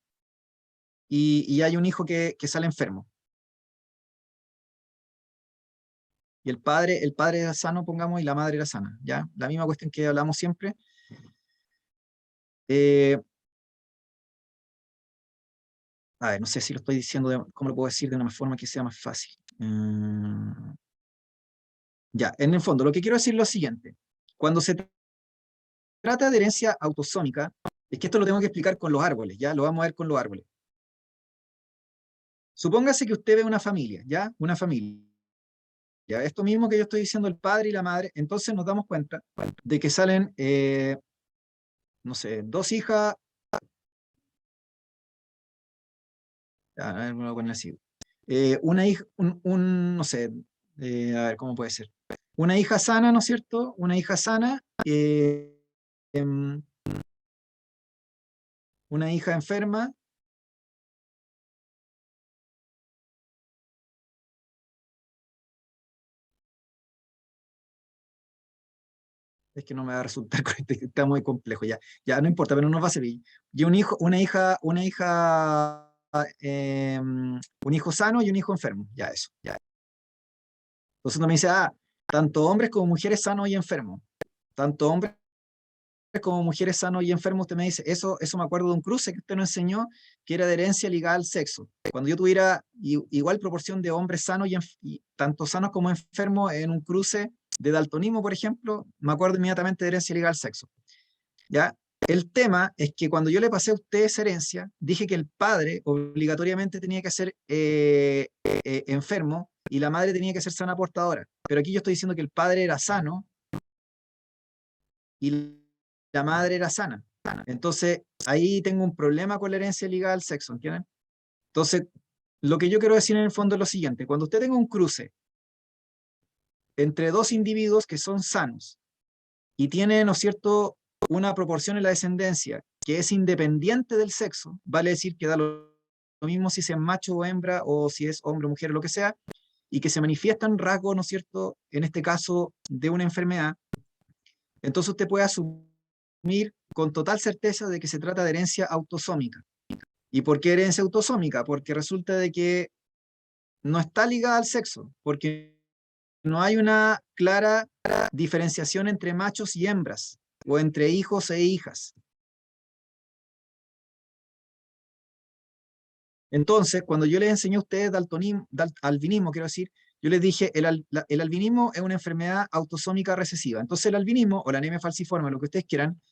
Y hay un hijo que sale enfermo. Y el padre era sano, pongamos, y la madre era sana, ¿ya? La misma cuestión que hablamos siempre. Eh, a ver, no sé si lo estoy diciendo, ¿cómo lo puedo decir de una forma que sea más fácil? Ya, en el fondo, lo que quiero decir es lo siguiente. Cuando se trata de herencia autosómica, es que esto lo tengo que explicar con los árboles, ¿ya? Lo vamos a ver con los árboles. Supóngase que usted ve una familia, ¿ya? Una familia. ¿Ya? Esto mismo que yo estoy diciendo, el padre y la madre, entonces nos damos cuenta de que salen, no sé, dos hijas, a ver, me lo voy a poner así. Una hija, no sé, a ver, ¿cómo puede ser? Una hija sana, ¿no es cierto? Una hija sana, em, una hija enferma. Es que no me va a resultar correcto, está muy complejo ya. Ya no importa, pero nos va a servir. Y un hijo, una hija, un hijo sano y un hijo enfermo. Ya eso, ya. Entonces uno me dice, tanto hombres como mujeres sanos y enfermos. Tanto hombres como mujeres sanos y enfermos, usted me dice, eso me acuerdo de un cruce que usted nos enseñó, que era de herencia ligada al sexo. Cuando yo tuviera igual proporción de hombres sanos y tanto sanos como enfermos en un cruce de daltonismo, por ejemplo, me acuerdo inmediatamente de herencia ligada al sexo. ¿Ya? El tema es que cuando yo le pasé a usted esa herencia, dije que el padre obligatoriamente tenía que ser enfermo y la madre tenía que ser sana portadora. Pero aquí yo estoy diciendo que el padre era sano y la madre era sana. Entonces, ahí tengo un problema con la herencia ligada al sexo, ¿entienden? Entonces, lo que yo quiero decir en el fondo es lo siguiente. Cuando usted tenga un cruce entre dos individuos que son sanos y tiene, ¿no es cierto?, una proporción en la descendencia que es independiente del sexo, vale decir que da lo mismo si es macho o hembra o si es hombre o mujer o lo que sea, y que se manifiestan rasgos, ¿no es cierto?, en este caso de una enfermedad, entonces usted puede asumir con total certeza de que se trata de herencia autosómica. ¿Y por qué herencia autosómica? Porque resulta de que no está ligada al sexo, porque no hay una clara diferenciación entre machos y hembras, o entre hijos e hijas. Entonces, cuando yo les enseñé a ustedes albinismo, quiero decir, yo les dije, el albinismo es una enfermedad autosómica recesiva. Entonces, el albinismo, o la anemia falciforme, lo que ustedes quieran,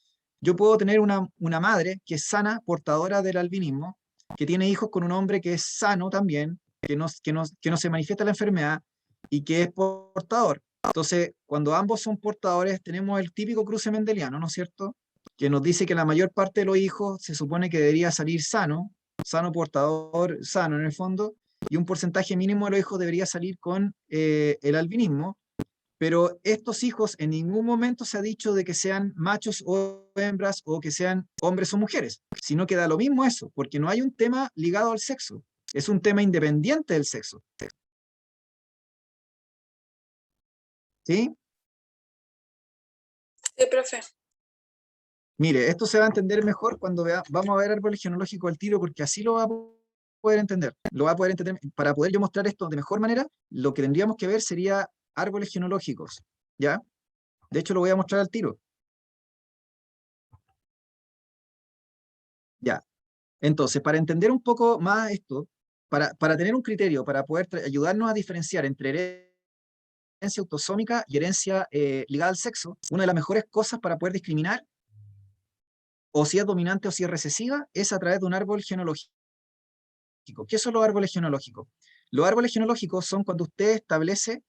yo puedo tener una madre que es sana, portadora del albinismo, que tiene hijos con un hombre que es sano también, que no se manifiesta la enfermedad y que es portador. Entonces, cuando ambos son portadores, tenemos el típico cruce mendeliano, ¿no es cierto? Que nos dice que la mayor parte de los hijos se supone que debería salir sano portador, sano en el fondo, y un porcentaje mínimo de los hijos debería salir con el albinismo, pero estos hijos en ningún momento se ha dicho de que sean machos o hembras o que sean hombres o mujeres, sino que da lo mismo eso, porque no hay un tema ligado al sexo, es un tema independiente del sexo. ¿Sí? Sí, profe. Mire, esto se va a entender mejor cuando vamos a ver árboles genealógicos al tiro, porque así lo va a poder entender. Lo va a poder entender. Para poder yo mostrar esto de mejor manera, lo que tendríamos que ver sería árboles genealógicos, ¿ya? De hecho, lo voy a mostrar al tiro. Ya. Entonces, para entender un poco más esto, para tener un criterio, para poder ayudarnos a diferenciar entre herencia autosómica y herencia ligada al sexo, una de las mejores cosas para poder discriminar o si es dominante o si es recesiva es a través de un árbol genealógico. ¿Qué son los árboles genealógicos? Los árboles genealógicos son cuando usted establece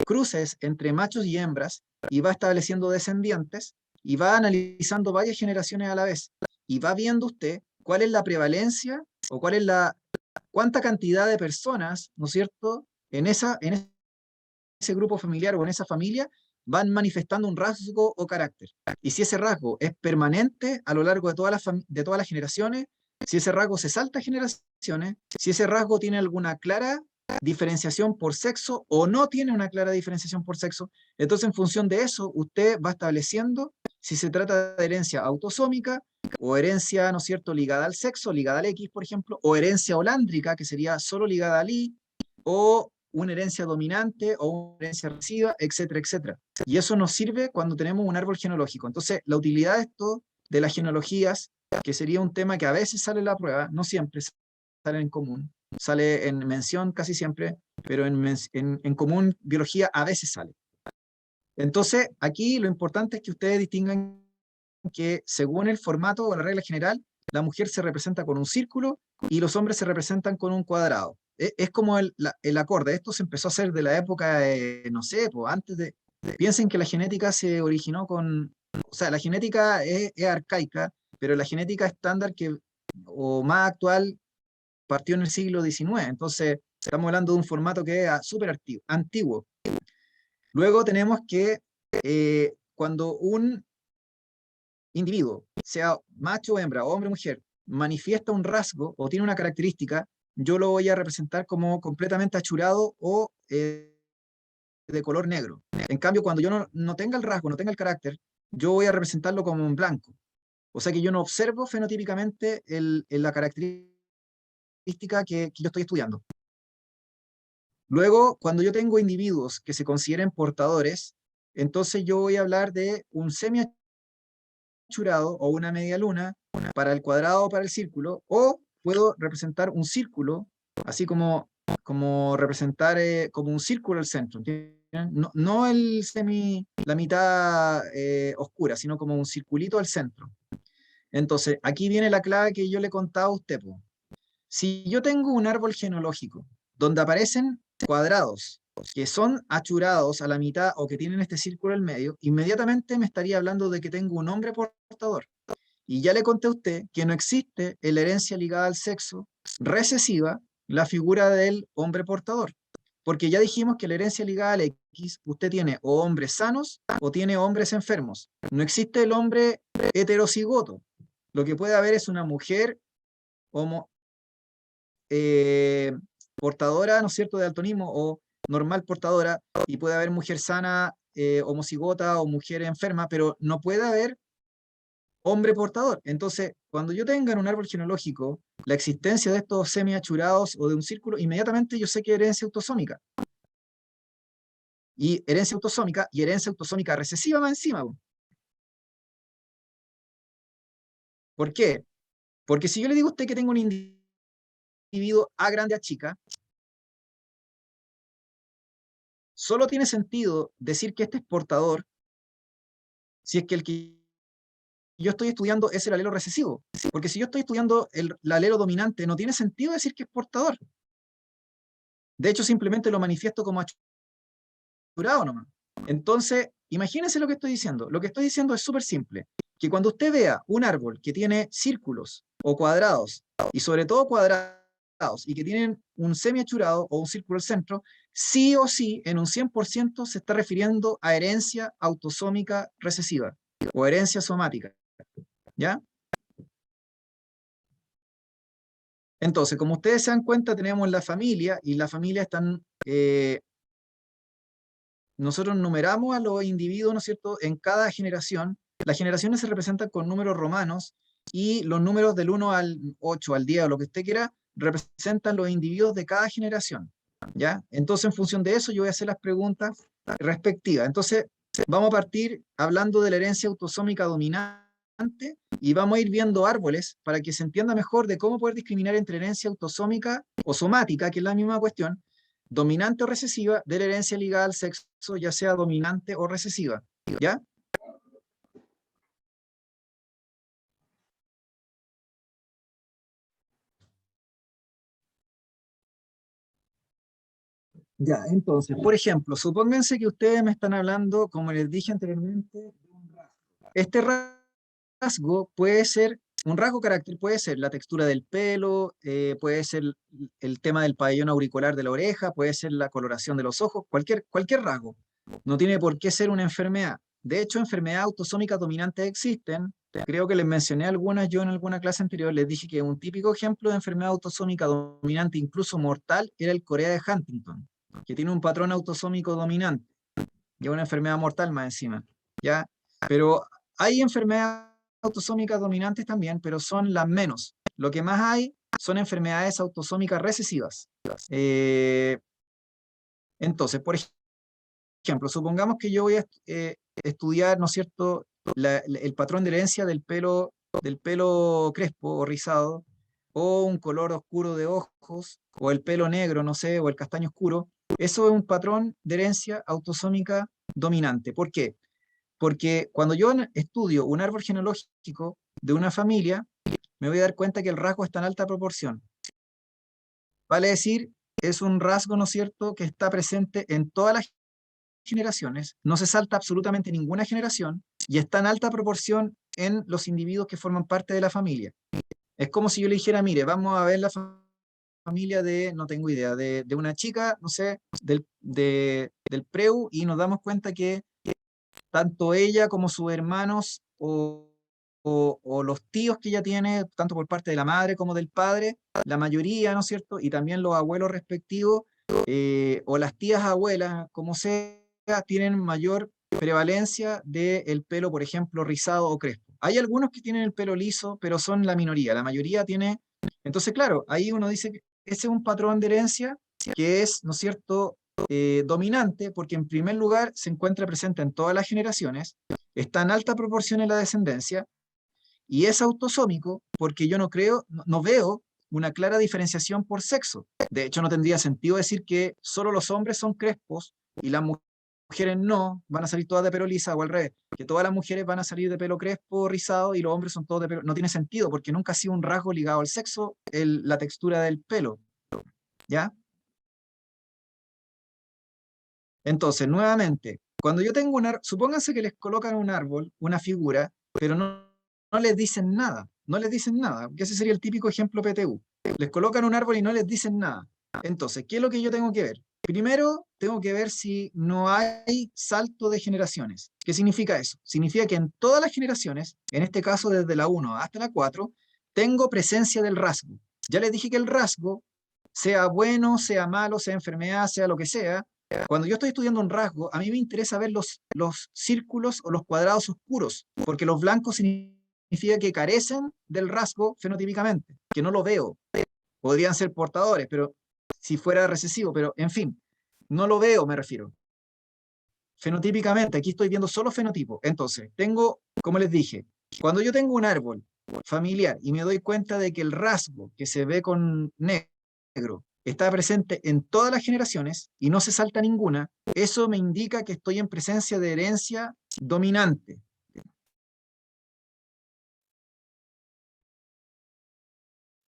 cruces entre machos y hembras y va estableciendo descendientes y va analizando varias generaciones a la vez y va viendo usted cuál es la prevalencia o cuánta cantidad de personas, ¿no es cierto?, en ese grupo familiar o en esa familia van manifestando un rasgo o carácter. Y si ese rasgo es permanente a lo largo de todas las generaciones, si ese rasgo se salta generaciones, si ese rasgo tiene alguna clara diferenciación por sexo o no tiene una clara diferenciación por sexo, entonces en función de eso usted va estableciendo si se trata de herencia autosómica o herencia, ¿no es cierto?, ligada al sexo, ligada al X, por ejemplo, o herencia holándrica, que sería solo ligada al Y, o una herencia dominante o una herencia recesiva, etcétera, etcétera. Y eso nos sirve cuando tenemos un árbol genealógico. Entonces, la utilidad de esto, de las genealogías, que sería un tema que a veces sale en la prueba, no siempre sale en común, sale en mención casi siempre, pero en común biología a veces sale. Entonces, aquí lo importante es que ustedes distingan que según el formato o la regla general, la mujer se representa con un círculo y los hombres se representan con un cuadrado. Es como el acorde. Esto se empezó a hacer de la época, no sé, pues antes de... Piensen que la genética se originó con... O sea, la genética es arcaica, pero la genética estándar o más actual partió en el siglo XIX. Entonces, estamos hablando de un formato que es súper antiguo. Luego tenemos que cuando un individuo, sea macho o hembra, hombre o mujer, manifiesta un rasgo o tiene una característica, yo lo voy a representar como completamente achurado o de color negro. En cambio, cuando yo no tenga el rasgo, no tenga el carácter, yo voy a representarlo como un blanco. O sea que yo no observo fenotípicamente la característica que yo estoy estudiando. Luego, cuando yo tengo individuos que se consideren portadores, entonces yo voy a hablar de un semi-achurado o una media luna para el cuadrado o para el círculo, o puedo representar un círculo, así como representar como un círculo al centro, ¿entienden? No la mitad oscura, sino como un circulito al centro. Entonces, aquí viene la clave que yo le contaba a usted, po. Si yo tengo un árbol genealógico donde aparecen cuadrados que son achurados a la mitad o que tienen este círculo en medio, inmediatamente me estaría hablando de que tengo un hombre portador. Y ya le conté a usted que no existe en la herencia ligada al sexo recesiva la figura del hombre portador. Porque ya dijimos que la herencia ligada al X, usted tiene o hombres sanos o tiene hombres enfermos. No existe el hombre heterocigoto. Lo que puede haber es una mujer homo, portadora, ¿no es cierto?, de daltonismo o normal portadora, y puede haber mujer sana, homocigota o mujer enferma, pero no puede haber hombre portador. Entonces, cuando yo tenga en un árbol genealógico la existencia de estos semi-achurados o de un círculo, inmediatamente yo sé que herencia autosómica. Y herencia autosómica recesiva más encima. ¿Por qué? Porque si yo le digo a usted que tengo un individuo A grande a chica, solo tiene sentido decir que este es portador si es que el que yo estoy estudiando es el alelo recesivo. Porque si yo estoy estudiando el alelo dominante, no tiene sentido decir que es portador. De hecho, simplemente lo manifiesto como achurado nomás. Entonces, imagínense lo que estoy diciendo. Lo que estoy diciendo es súper simple. Que cuando usted vea un árbol que tiene círculos o cuadrados, y sobre todo cuadrados, y que tienen un semi-achurado o un círculo al centro, sí o sí, en un 100% se está refiriendo a herencia autosómica recesiva o herencia somática. ¿Ya? Entonces, como ustedes se dan cuenta, tenemos la familia y la familia están, nosotros numeramos a los individuos, ¿no es cierto?, en cada generación. Las generaciones se representan con números romanos y los números del 1 al 8, al 10 o lo que usted quiera, representan los individuos de cada generación. ¿Ya? Entonces, en función de eso, yo voy a hacer las preguntas respectivas. Entonces, vamos a partir hablando de la herencia autosómica dominante y vamos a ir viendo árboles para que se entienda mejor de cómo poder discriminar entre herencia autosómica o somática, que es la misma cuestión, dominante o recesiva, de la herencia ligada al sexo, ya sea dominante o recesiva. ¿Ya? Ya, entonces, por ejemplo, supónganse que ustedes me están hablando, como les dije anteriormente, de un rasgo. Este rasgo puede ser, un rasgo carácter puede ser la textura del pelo, puede ser el tema del pabellón auricular de la oreja, puede ser la coloración de los ojos, cualquier rasgo. No tiene por qué ser una enfermedad. De hecho, enfermedades autosómicas dominantes existen. Creo que les mencioné algunas yo en alguna clase anterior. Les dije que un típico ejemplo de enfermedad autosómica dominante, incluso mortal, era el Corea de Huntington, que tiene un patrón autosómico dominante y es una enfermedad mortal más encima. ¿Ya? Pero hay enfermedades autosómicas dominantes también, pero son las menos. Lo que más hay son enfermedades autosómicas recesivas. Eh, entonces, por ejemplo, supongamos que yo voy a estudiar, ¿no es cierto?, el patrón de herencia del pelo crespo o rizado, o un color oscuro de ojos, o el pelo negro, no sé, o el castaño oscuro. Eso es un patrón de herencia autosómica dominante. ¿Por qué? Porque cuando yo estudio un árbol genealógico de una familia, me voy a dar cuenta que el rasgo está en alta proporción. Vale decir, es un rasgo, ¿no es cierto?, que está presente en todas las generaciones, no se salta absolutamente ninguna generación y está en alta proporción en los individuos que forman parte de la familia. Es como si yo le dijera, mire, vamos a ver la familia de, no tengo idea, de una chica, no sé, del preu, y nos damos cuenta que tanto ella como sus hermanos o los tíos que ella tiene, tanto por parte de la madre como del padre, la mayoría, ¿no es cierto? Y también los abuelos respectivos, o las tías abuelas, como sea, tienen mayor prevalencia del pelo, por ejemplo, rizado o crespo. Hay algunos que tienen el pelo liso, pero son la minoría. La mayoría tiene... Entonces, claro, ahí uno dice que ese es un patrón de herencia que es, ¿no es cierto?, dominante, porque en primer lugar se encuentra presente en todas las generaciones, está en alta proporción en la descendencia, y es autosómico porque yo no creo, no veo una clara diferenciación por sexo. De hecho, no tendría sentido decir que solo los hombres son crespos y las mujeres no, van a salir todas de pelo lisa, o al revés, que todas las mujeres van a salir de pelo crespo, rizado, y los hombres son todos de pelo. No tiene sentido, porque nunca ha sido un rasgo ligado al sexo, la textura del pelo. ¿Ya? Entonces, nuevamente, cuando yo tengo un árbol, supónganse que les colocan un árbol, una figura, pero no les dicen nada, no les dicen nada, que ese sería el típico ejemplo PTU. Les colocan un árbol y no les dicen nada. Entonces, ¿qué es lo que yo tengo que ver? Primero, tengo que ver si no hay salto de generaciones. ¿Qué significa eso? Significa que en todas las generaciones, en este caso desde la 1 hasta la 4, tengo presencia del rasgo. Ya les dije que el rasgo, sea bueno, sea malo, sea enfermedad, sea lo que sea, cuando yo estoy estudiando un rasgo, a mí me interesa ver los círculos o los cuadrados oscuros, porque los blancos significa que carecen del rasgo fenotípicamente, que no lo veo. Podrían ser portadores, pero si fuera recesivo, pero en fin, no lo veo, me refiero. Fenotípicamente, aquí estoy viendo solo fenotipo. Entonces, tengo, como les dije, cuando yo tengo un árbol familiar y me doy cuenta de que el rasgo que se ve con negro está presente en todas las generaciones y no se salta ninguna, eso me indica que estoy en presencia de herencia dominante.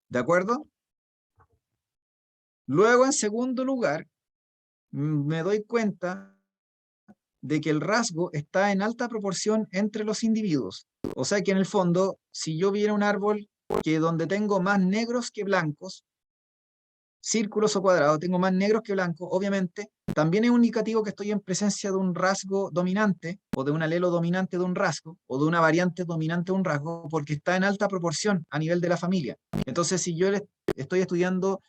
¿De acuerdo? Luego, en segundo lugar, me doy cuenta de que el rasgo está en alta proporción entre los individuos. O sea que en el fondo, si yo viera un árbol que donde tengo más negros que blancos, círculos o cuadrados, tengo más negros que blancos, obviamente, también es un indicativo que estoy en presencia de un rasgo dominante, o de un alelo dominante de un rasgo, o de una variante dominante de un rasgo, porque está en alta proporción a nivel de la familia. Entonces, si yo estoy estudiando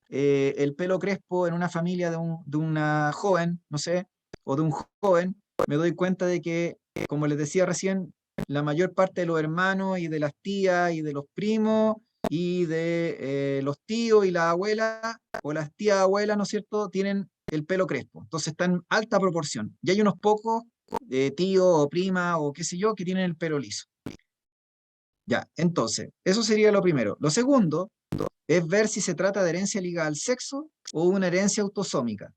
el pelo crespo en una familia de una joven, no sé, o de un joven, me doy cuenta de que, como les decía recién, la mayor parte de los hermanos y de las tías y de los primos y de los tíos y las abuelas, o las tías abuelas, ¿no es cierto?, tienen el pelo crespo. Entonces está en alta proporción. Y hay unos pocos tíos o primas o qué sé yo que tienen el pelo liso. Ya, entonces, eso sería lo primero. Lo segundo es ver si se trata de herencia ligada al sexo o una herencia autosómica.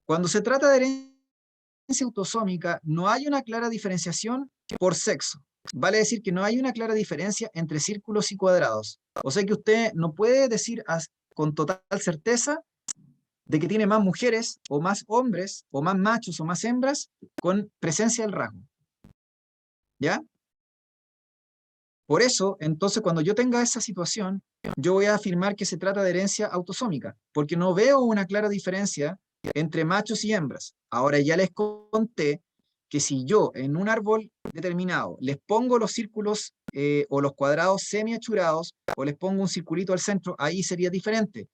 Cuando se trata de herencia autosómica, no hay una clara diferenciación por sexo. Vale decir que no hay una clara diferencia entre círculos y cuadrados. O sea que usted no puede decir con total certeza de que tiene más mujeres o más hombres o más machos o más hembras con presencia del rasgo. ¿Ya? Por eso, entonces, cuando yo tenga esa situación, yo voy a afirmar que se trata de herencia autosómica, porque no veo una clara diferencia entre machos y hembras. Ahora ya les conté que si yo en un árbol determinado les pongo los círculos o los cuadrados semi-achurados o les pongo un circulito al centro, ahí sería diferente,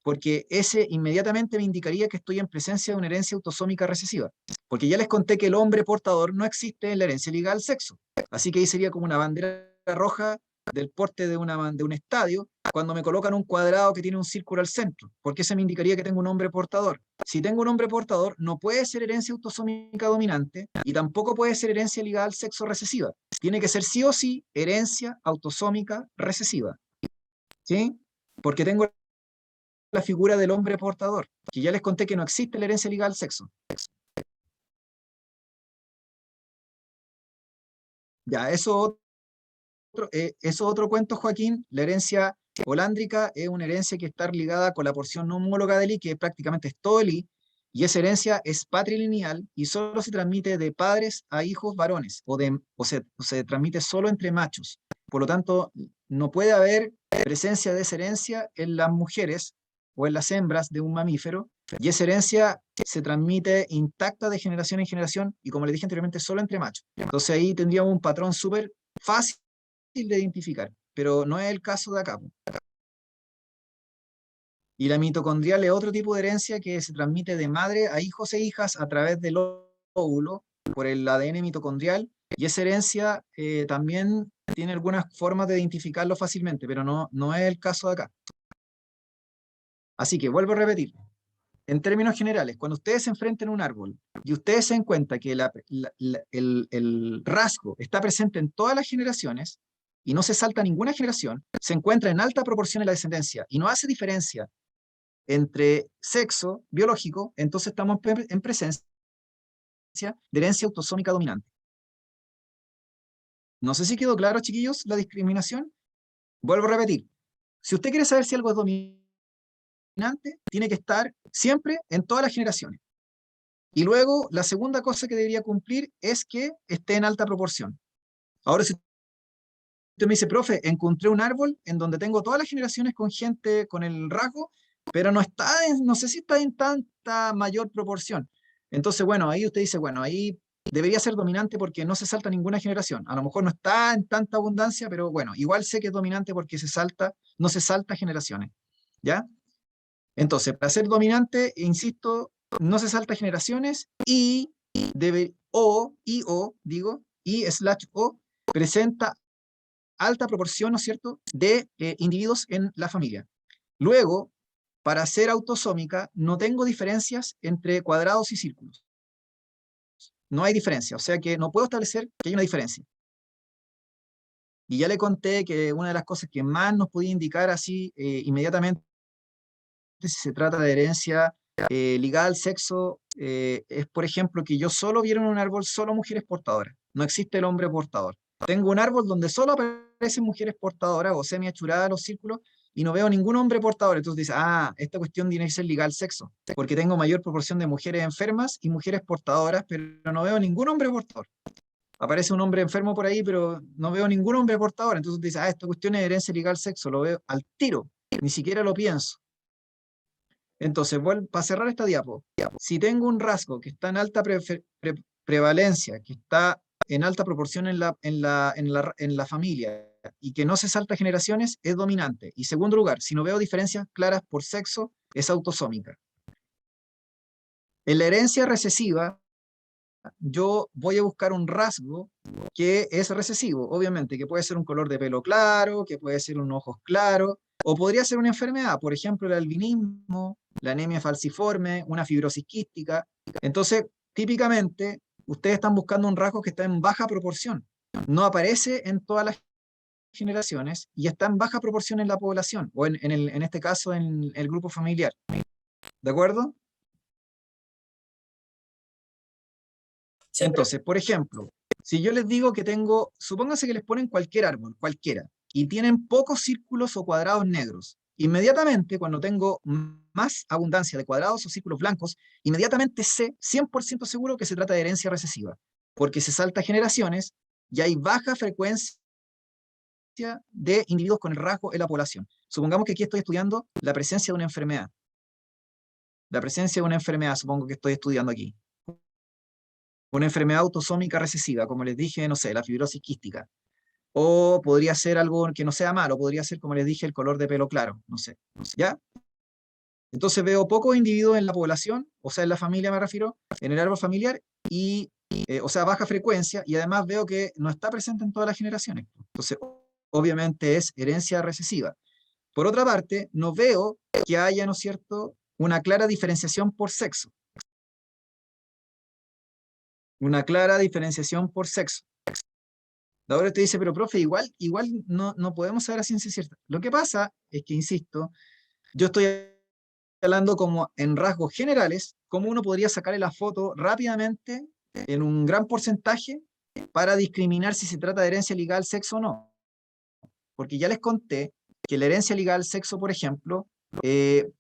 porque ese inmediatamente me indicaría que estoy en presencia de una herencia autosómica recesiva, porque ya les conté que el hombre portador no existe en la herencia ligada al sexo, así que ahí sería como una bandera roja del porte de un estadio cuando me colocan un cuadrado que tiene un círculo al centro, porque ese me indicaría que tengo un hombre portador. Si tengo un hombre portador, no puede ser herencia autosómica dominante y tampoco puede ser herencia ligada al sexo recesiva. Tiene que ser sí o sí herencia autosómica recesiva. ¿Sí? Porque tengo la figura del hombre portador, que ya les conté que no existe la herencia ligada al sexo. Ya, eso otro cuento, Joaquín. La herencia holándrica es una herencia que está ligada con la porción no homóloga del I, que prácticamente es todo el I, y esa herencia es patrilineal y solo se transmite de padres a hijos varones, o se transmite solo entre machos. Por lo tanto, no puede haber presencia de esa herencia en las mujeres o en las hembras de un mamífero, y esa herencia se transmite intacta de generación en generación, y como le dije anteriormente, solo entre machos. Entonces ahí tendríamos un patrón súper fácil de identificar, pero no es el caso de acá, po. Y la mitocondrial es otro tipo de herencia que se transmite de madre a hijos e hijas a través del óvulo por el ADN mitocondrial, y esa herencia también tiene algunas formas de identificarlo fácilmente, pero no es el caso de acá. Así que vuelvo a repetir. En términos generales, cuando ustedes se enfrenten a un árbol y ustedes se den cuenta que el rasgo está presente en todas las generaciones y no se salta ninguna generación, se encuentra en alta proporción en la descendencia y no hace diferencia entre sexo biológico, entonces estamos en presencia de herencia autosómica dominante. No sé si quedó claro, chiquillos, la discriminación. Vuelvo a repetir. Si usted quiere saber si algo es dominante, tiene que estar siempre en todas las generaciones. Y luego, la segunda cosa que debería cumplir es que esté en alta proporción. Ahora, si usted me dice, profe, encontré un árbol en donde tengo todas las generaciones con gente con el rasgo, pero no sé si está en tanta mayor proporción. Entonces, bueno, ahí usted dice, bueno, ahí debería ser dominante porque no se salta ninguna generación. A lo mejor no está en tanta abundancia, pero bueno, igual sé que es dominante porque no se salta generaciones. ¿Ya? Entonces, para ser dominante, insisto, no se salta generaciones y digo, y/o presenta alta proporción, ¿no es cierto?, de individuos en la familia. Luego, para ser autosómica, no tengo diferencias entre cuadrados y círculos. No hay diferencia, o sea que no puedo establecer que hay una diferencia. Y ya le conté que una de las cosas que más nos podía indicar así inmediatamente si se trata de herencia ligada al sexo, es por ejemplo que yo solo viera en un árbol solo mujeres portadoras. No existe el hombre portador. Tengo un árbol donde solo aparecen mujeres portadoras o semi-achuradas los círculos y no veo ningún hombre portador. Entonces dice, esta cuestión tiene que ser ligada al sexo, porque tengo mayor proporción de mujeres enfermas y mujeres portadoras, pero no veo ningún hombre portador. Aparece un hombre enfermo por ahí, pero no veo ningún hombre portador. Entonces dice, esta cuestión es herencia ligada al sexo, lo veo al tiro, ni siquiera lo pienso. Entonces, para cerrar esta diapo, si tengo un rasgo que está en alta prevalencia, que está en alta proporción en la familia y que no se salta generaciones, es dominante. Y segundo lugar, si no veo diferencias claras por sexo, es autosómica. En la herencia recesiva, yo voy a buscar un rasgo que es recesivo, obviamente, que puede ser un color de pelo claro, que puede ser un ojos claros, o podría ser una enfermedad, por ejemplo, el albinismo, la anemia falciforme, una fibrosis quística. Entonces, típicamente, ustedes están buscando un rasgo que está en baja proporción. No aparece en todas las generaciones y está en baja proporción en la población, o en este caso en el grupo familiar. ¿De acuerdo? Sí, Entonces, por ejemplo, si yo les digo que tengo, supónganse que les ponen cualquier árbol, cualquiera, y tienen pocos círculos o cuadrados negros. Inmediatamente, cuando tengo más abundancia de cuadrados o círculos blancos, inmediatamente sé 100% seguro que se trata de herencia recesiva, porque se salta generaciones y hay baja frecuencia de individuos con el rasgo en la población. Supongamos que aquí estoy estudiando la presencia de una enfermedad. La presencia de una enfermedad, supongo que estoy estudiando aquí. Una enfermedad autosómica recesiva, como les dije, no sé, la fibrosis quística. O podría ser algo que no sea malo, podría ser, como les dije, el color de pelo claro, no sé. ¿Ya? Entonces veo pocos individuos en la población, o sea, en la familia me refiero, en el árbol familiar, y, o sea, baja frecuencia, y además veo que no está presente en todas las generaciones. Entonces, obviamente es herencia recesiva. Por otra parte, no veo que haya, ¿no es cierto?, una clara diferenciación por sexo. Una clara diferenciación por sexo. Ahora usted dice, pero profe, igual no podemos saber a ciencia cierta. Lo que pasa es que, insisto, yo estoy hablando como en rasgos generales, cómo uno podría sacarle la foto rápidamente en un gran porcentaje para discriminar si se trata de herencia ligada al sexo o no. Porque ya les conté que la herencia ligada al sexo, por ejemplo,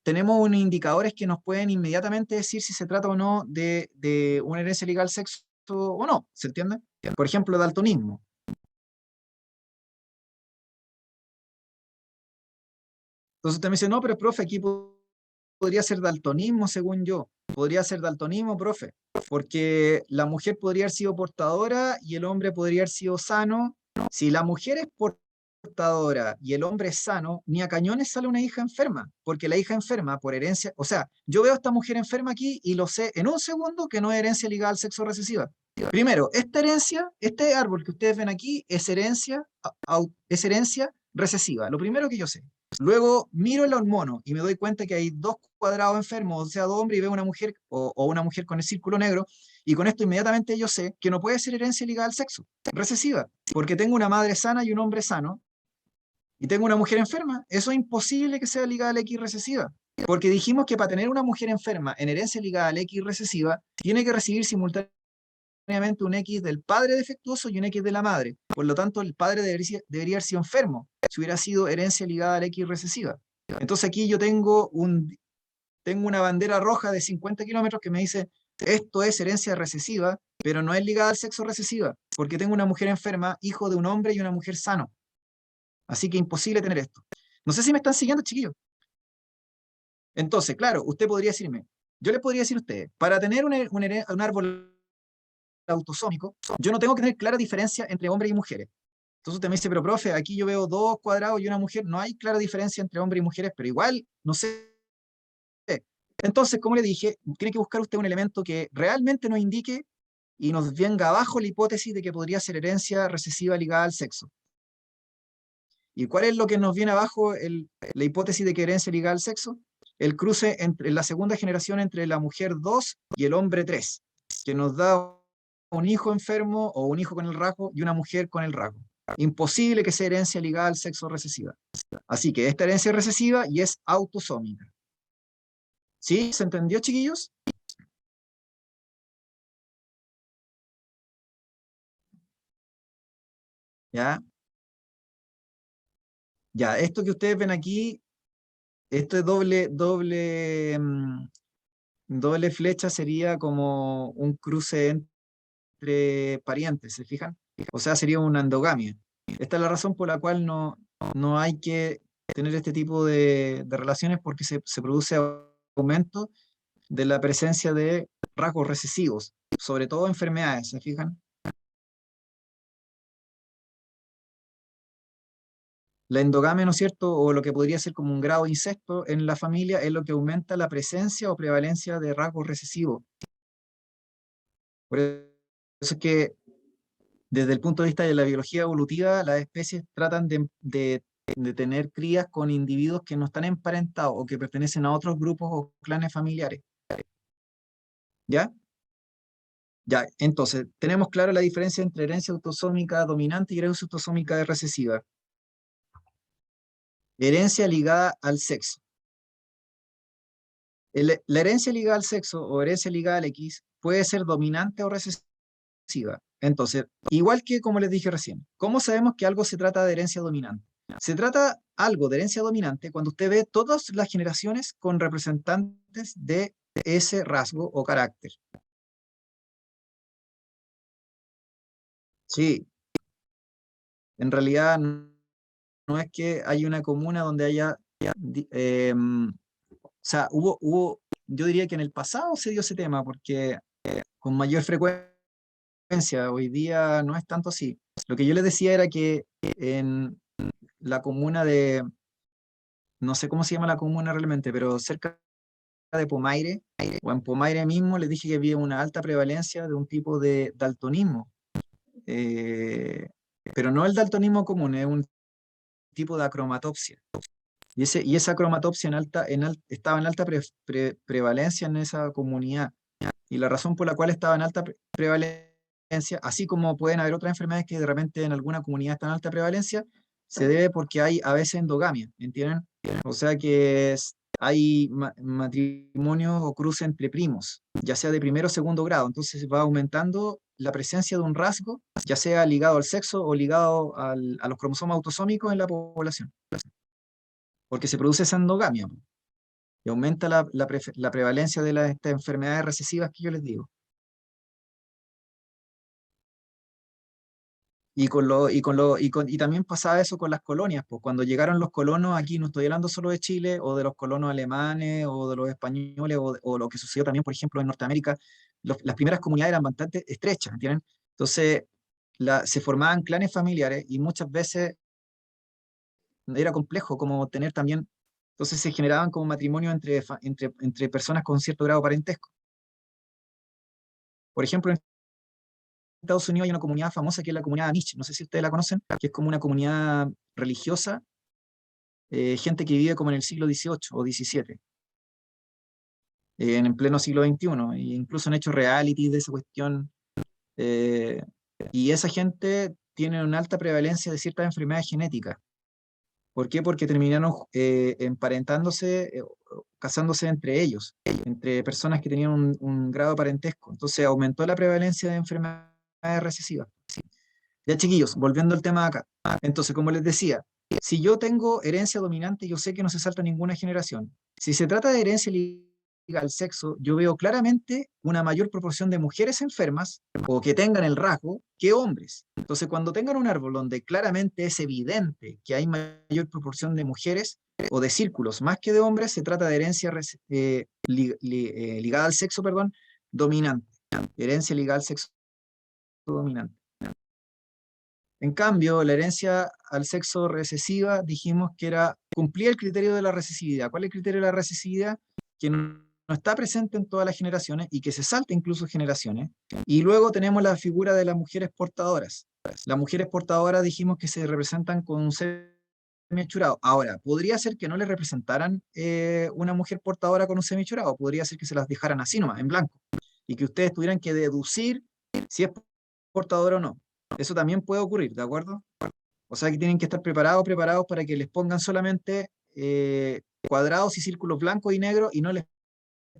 tenemos unos indicadores que nos pueden inmediatamente decir si se trata o no de una herencia ligada al sexo o no, ¿se entiende? Por ejemplo, daltonismo. Entonces usted me dice, no, pero profe, aquí podría ser daltonismo, según yo. Podría ser daltonismo, profe, porque la mujer podría haber sido portadora y el hombre podría haber sido sano. Si la mujer es portadora y el hombre es sano, ni a cañones sale una hija enferma, porque la hija enferma por herencia, o sea, yo veo a esta mujer enferma aquí y lo sé en un segundo que no es herencia ligada al sexo recesiva. Primero, esta herencia, este árbol que ustedes ven aquí es es herencia recesiva, lo primero que yo sé. Luego miro el mono y me doy cuenta que hay dos cuadrados enfermos, o sea, dos hombres, y veo una mujer o una mujer con el círculo negro, y con esto inmediatamente yo sé que no puede ser herencia ligada al sexo, recesiva, porque tengo una madre sana y un hombre sano, y tengo una mujer enferma. Eso es imposible que sea ligada a la X recesiva, porque dijimos que para tener una mujer enferma en herencia ligada a la X recesiva, tiene que recibir simultáneamente un X del padre defectuoso y un X de la madre. Por lo tanto, el padre debería haber sido enfermo si hubiera sido herencia ligada a la X recesiva. Entonces aquí yo tengo una bandera roja de 50 kilómetros que me dice, esto es herencia recesiva, pero no es ligada al sexo recesiva, porque tengo una mujer enferma, hijo de un hombre y una mujer sano. Así que imposible tener esto. No sé si me están siguiendo, chiquillos. Entonces, claro, usted podría decirme, yo le podría decir a usted, para tener un árbol autosómico, yo no tengo que tener clara diferencia entre hombres y mujeres. Entonces usted me dice, pero profe, aquí yo veo dos cuadrados y una mujer, no hay clara diferencia entre hombres y mujeres, pero igual, no sé. Entonces, como le dije, tiene que buscar usted un elemento que realmente nos indique y nos venga abajo la hipótesis de que podría ser herencia recesiva ligada al sexo. ¿Y cuál es lo que nos viene abajo la hipótesis de que herencia ligada al sexo? El cruce entre la segunda generación entre la mujer 2 y el hombre 3, que nos da un hijo enfermo o un hijo con el rasgo y una mujer con el rasgo. Imposible que sea herencia ligada al sexo recesiva. Así que esta herencia es recesiva y es autosómica. ¿Sí? ¿Se entendió, chiquillos? Ya, ya, esto que ustedes ven aquí, esto es doble flecha, sería como un cruce entre parientes, ¿se fijan? O sea, sería una endogamia. Esta es la razón por la cual no hay que tener este tipo de relaciones, porque se produce aumento de la presencia de rasgos recesivos, sobre todo enfermedades, ¿se fijan? La endogamia, ¿no es cierto? O lo que podría ser como un grado de incesto en la familia es lo que aumenta la presencia o prevalencia de rasgos recesivos. Por eso es que desde el punto de vista de la biología evolutiva, las especies tratan de tener crías con individuos que no están emparentados o que pertenecen a otros grupos o clanes familiares. ¿Ya? Ya, entonces, tenemos claro la diferencia entre herencia autosómica dominante y herencia autosómica recesiva. Herencia ligada al sexo. La herencia ligada al sexo o herencia ligada al X puede ser dominante o recesiva. Entonces, igual que como les dije recién, ¿cómo sabemos que algo se trata de herencia dominante? Se trata algo de herencia dominante cuando usted ve todas las generaciones con representantes de ese rasgo o carácter. Sí, en realidad no es que hay una comuna donde haya, o sea, yo diría que en el pasado se dio ese tema, porque con mayor frecuencia, hoy día no es tanto así. Lo que yo les decía era que en la comuna de, no sé cómo se llama la comuna realmente, pero cerca de Pomaire, o en Pomaire mismo, les dije que había una alta prevalencia de un tipo de daltonismo. Eh, pero no el daltonismo común, es un tipo de acromatopsia. Y esa cromatopsia estaba en alta prevalencia en esa comunidad. Y la razón por la cual estaba en alta prevalencia, así como pueden haber otras enfermedades que de repente en alguna comunidad están en alta prevalencia, se debe porque hay a veces endogamia, ¿entienden? O sea que hay matrimonio o cruce entre primos, ya sea de primero o segundo grado. Entonces va aumentando la presencia de un rasgo, ya sea ligado al sexo o ligado a los cromosomas autosómicos en la población, porque se produce esa endogamia y aumenta la prevalencia de estas enfermedades recesivas que yo les digo. Y también pasaba eso con las colonias, pues cuando llegaron los colonos aquí, no estoy hablando solo de Chile, o de los colonos alemanes, o de los españoles, o lo que sucedió también, por ejemplo, en Norteamérica, las primeras comunidades eran bastante estrechas, ¿entienden? Entonces, se formaban clanes familiares y muchas veces era complejo como tener también, entonces se generaban como matrimonios entre personas con cierto grado de parentesco. Por ejemplo, en Estados Unidos hay una comunidad famosa que es la comunidad Amish, no sé si ustedes la conocen, que es como una comunidad religiosa, gente que vive como en el siglo XVIII o XVII, en pleno siglo XXI, e incluso han hecho reality de esa cuestión, eh, y esa gente tiene una alta prevalencia de ciertas enfermedades genéticas. ¿Por qué? Porque terminaron emparentándose, casándose entre ellos, entre personas que tenían un grado de parentesco. Entonces aumentó la prevalencia de enfermedades recesivas. Ya, chiquillos, volviendo al tema de acá. Entonces, como les decía, si yo tengo herencia dominante, yo sé que no se salta ninguna generación. Si se trata de herencia ligada al sexo, yo veo claramente una mayor proporción de mujeres enfermas o que tengan el rasgo que hombres. Entonces, cuando tengan un árbol donde claramente es evidente que hay mayor proporción de mujeres o de círculos más que de hombres, se trata de herencia ligada al sexo, perdón, dominante. Herencia ligada al sexo dominante. En cambio, la herencia al sexo recesiva dijimos que cumplía el criterio de la recesividad. ¿Cuál es el criterio de la recesividad? Que no está presente en todas las generaciones y que se salta incluso generaciones. Y luego tenemos la figura de las mujeres portadoras. Las mujeres portadoras dijimos que se representan con un semen hechurado. Ahora, podría ser que no le representaran una mujer portadora con un semen hechurado, podría ser que se las dejaran así nomás, en blanco, y que ustedes tuvieran que deducir si es portadora o no. Eso también puede ocurrir, ¿de acuerdo? O sea que tienen que estar preparados para que les pongan solamente cuadrados y círculos blancos y negros y no les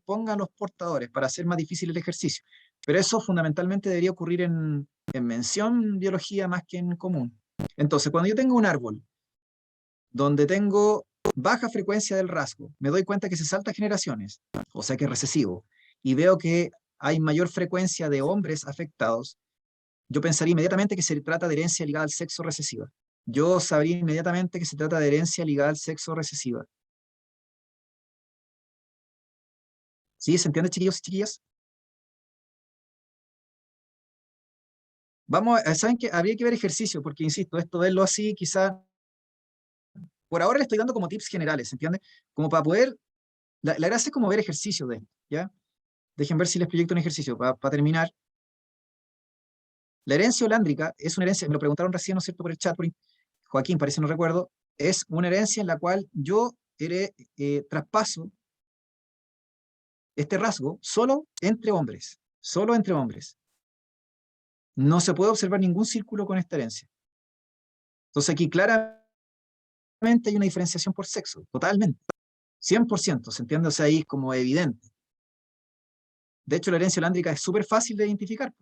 pongan los portadores para hacer más difícil el ejercicio. Pero eso fundamentalmente debería ocurrir en mención biología más que en común. Entonces, cuando yo tengo un árbol donde tengo baja frecuencia del rasgo, me doy cuenta que se salta generaciones, o sea que es recesivo, y veo que hay mayor frecuencia de hombres afectados, yo pensaría inmediatamente que se trata de herencia ligada al sexo recesiva. Yo sabría inmediatamente que se trata de herencia ligada al sexo recesiva. ¿Sí? ¿Se entiende, chiquillos y chiquillas? ¿Saben qué? Habría que ver ejercicio, porque insisto, esto verlo así, quizás, por ahora le estoy dando como tips generales, ¿se entiende? Como para poder, la gracia es como ver ejercicio de esto, ¿ya? Dejen ver si les proyecto un ejercicio, para terminar. La herencia holándrica es una herencia, me lo preguntaron recién, ¿no es cierto?, por el chat, Joaquín, parece no recuerdo, es una herencia en la cual yo traspaso este rasgo solo entre hombres. No se puede observar ningún círculo con esta herencia. Entonces aquí claramente hay una diferenciación por sexo, totalmente, 100%, ¿se entiende? O sea, ahí es como evidente. De hecho, la herencia holándrica es súper fácil de identificar.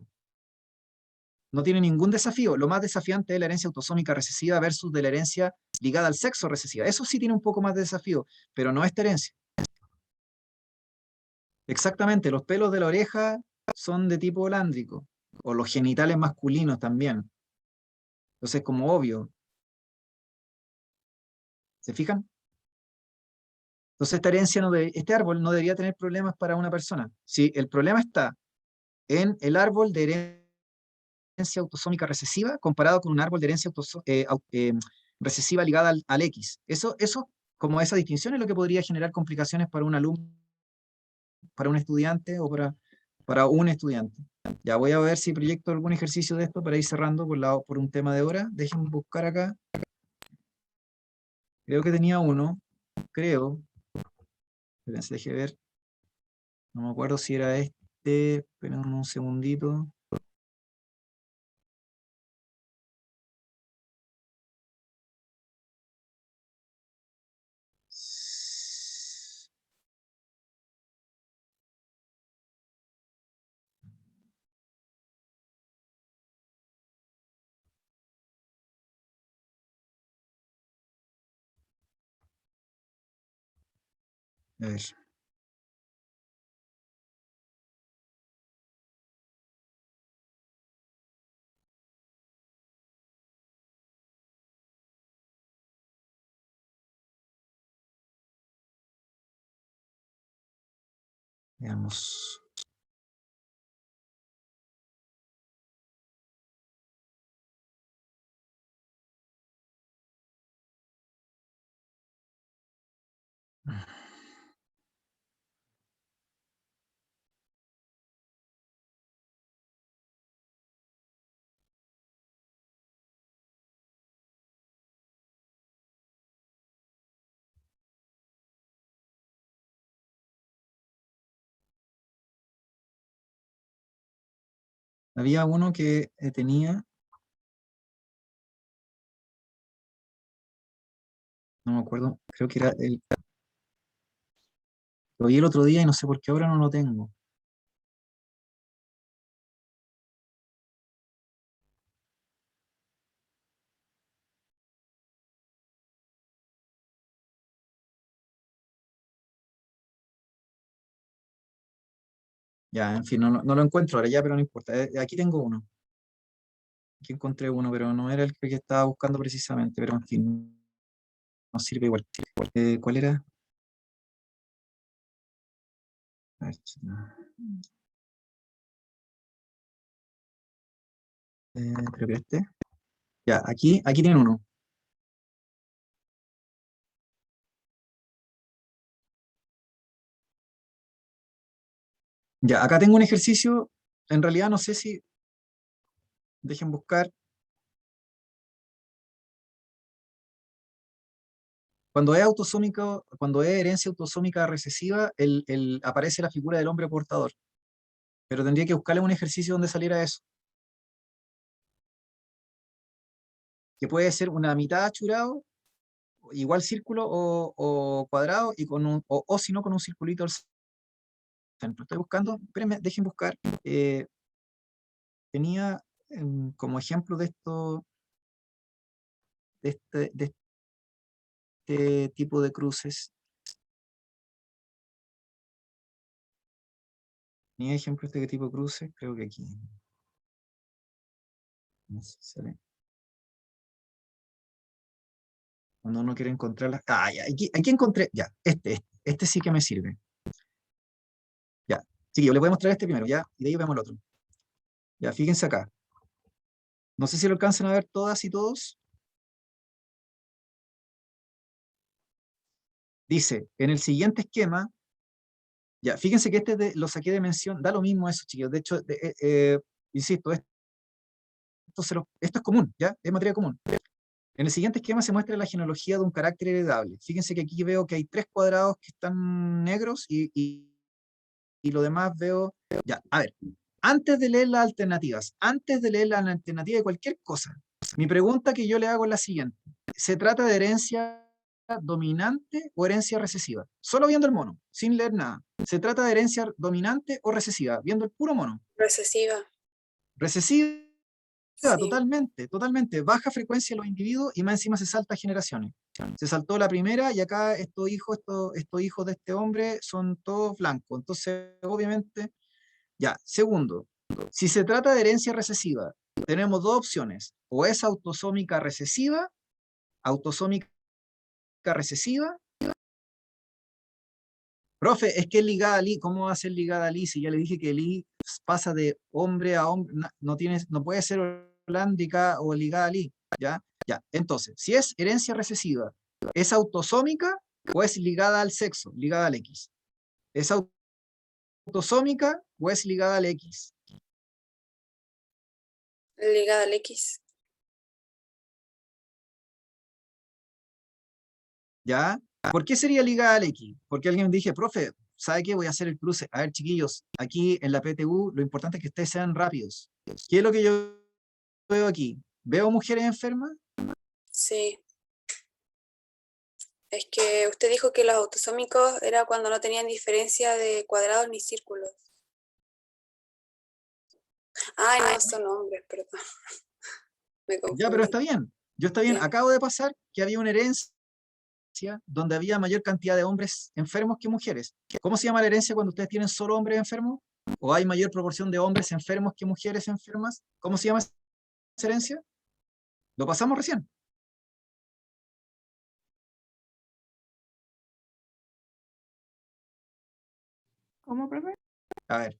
No tiene ningún desafío. Lo más desafiante es la herencia autosómica recesiva versus de la herencia ligada al sexo recesiva. Eso sí tiene un poco más de desafío, pero no esta herencia. Exactamente, los pelos de la oreja son de tipo holándrico, o los genitales masculinos también. Entonces, como obvio, ¿se fijan? Entonces, este árbol no debería tener problemas para una persona. Si el problema está en el árbol de herencia autosómica recesiva comparado con un árbol de herencia recesiva ligada al X. Como esa distinción es lo que podría generar complicaciones para un alumno, para un estudiante o para un estudiante. Ya voy a ver si proyecto algún ejercicio de esto para ir cerrando por un tema de hora. Déjenme buscar acá. Creo que tenía uno. Creo. Espérense, deje ver. No me acuerdo si era este. Esperen un segundito. A ver. Veamos. Había uno que tenía, no me acuerdo, creo que era lo vi el otro día y no sé por qué ahora no lo tengo. Ya, en fin, no lo encuentro ahora ya, pero no importa. Aquí tengo uno. Aquí encontré uno, pero no era el que estaba buscando precisamente, pero en fin, nos sirve igual. ¿Cuál era? A ver, creo que este. Ya, aquí tienen uno. Ya, acá tengo un ejercicio. En realidad no sé si, dejen buscar. Cuando es autosómico, cuando es herencia autosómica recesiva, aparece la figura del hombre portador. Pero tendría que buscarle un ejercicio donde saliera eso. Que puede ser una mitad achurado, igual círculo o cuadrado, y o si no, con un circulito al centro. Estoy buscando, espérenme, dejen buscar. eh, Tenía como ejemplo de esto, de este tipo de cruces. Tenía ejemplos de qué tipo de cruces, creo que aquí. No sé si sale. Cuando uno quiere encontrarlas. Ah, ya, aquí encontré. Ya, este sí que me sirve. Ya. Sí, yo le voy a mostrar este primero, ya, y de ahí vemos el otro. Ya, fíjense acá. No sé si lo alcanzan a ver todas y todos. Dice, en el siguiente esquema, ya, fíjense que lo saqué de mención, da lo mismo eso, chicos. De hecho, insisto, esto es común, ¿ya? Es materia común. En el siguiente esquema se muestra la genealogía de un carácter heredable. Fíjense que aquí veo que hay 3 cuadrados que están negros y lo demás veo. Ya, a ver, antes de leer la alternativa de cualquier cosa, mi pregunta que yo le hago es la siguiente. ¿Se trata de herencia dominante o herencia recesiva. Solo viendo el mono, sin leer nada. ¿Se trata de herencia dominante o recesiva? Viendo el puro mono. Recesiva. Recesiva, Sí. totalmente, totalmente. Baja frecuencia en los individuos y más encima se salta generaciones. Se saltó la primera y acá estos hijos de este hombre son todos blancos. Entonces, obviamente, ya. Segundo, si se trata de herencia recesiva, tenemos dos opciones. O es autosómica recesiva. Profe, es que es ligada a Lee. ¿Cómo va a ser ligada a Lee? Si ya le dije que Lee pasa de hombre a hombre, no puede ser holándica o ligada a Lee. ¿Ya? Ya. Entonces, si es herencia recesiva, ¿es autosómica o es ligada al sexo, ligada al X? ¿Es autosómica o es ligada al X? Ligada al X. ¿Ya? ¿Por qué sería ligada al X? Porque alguien me dije, profe, ¿sabe qué? Voy a hacer el cruce. A ver, chiquillos, aquí en la PTU lo importante es que ustedes sean rápidos. ¿Qué es lo que yo veo aquí? ¿Veo mujeres enfermas? Sí. Es que usted dijo que los autosómicos era cuando no tenían diferencia de cuadrados ni círculos. Ay, no, son hombres, perdón. Me Ya, pero confundí. está bien. Yo está bien. Ya. Acabo de pasar que había una herencia donde había mayor cantidad de hombres enfermos que mujeres. ¿Cómo se llama la herencia cuando ustedes tienen solo hombres enfermos? ¿O hay mayor proporción de hombres enfermos que mujeres enfermas? ¿Cómo se llama esa herencia? Lo pasamos recién. ¿Cómo, profe? A ver,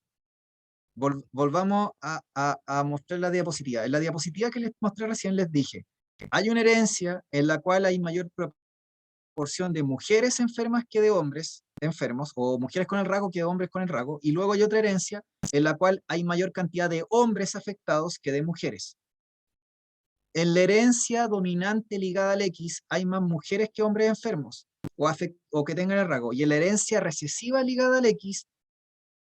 volvamos a mostrar la diapositiva. En la diapositiva que les mostré recién les dije, hay una herencia en la cual hay mayor proporción de mujeres enfermas que de hombres enfermos, o mujeres con el rasgo que de hombres con el rasgo, y luego hay otra herencia en la cual hay mayor cantidad de hombres afectados que de mujeres. En la herencia dominante ligada al X hay más mujeres que hombres enfermos o que tengan el rasgo, y en la herencia recesiva ligada al X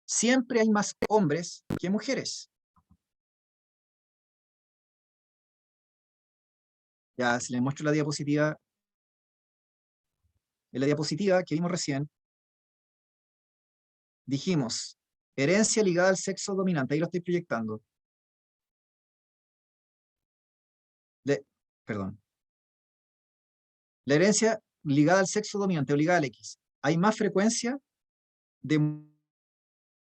siempre hay más hombres que mujeres. Ya, si les muestro la diapositiva, en la diapositiva que vimos recién, dijimos, herencia ligada al sexo dominante, ahí lo estoy proyectando. Perdón. La herencia ligada al sexo dominante o ligada al X. Hay más frecuencia de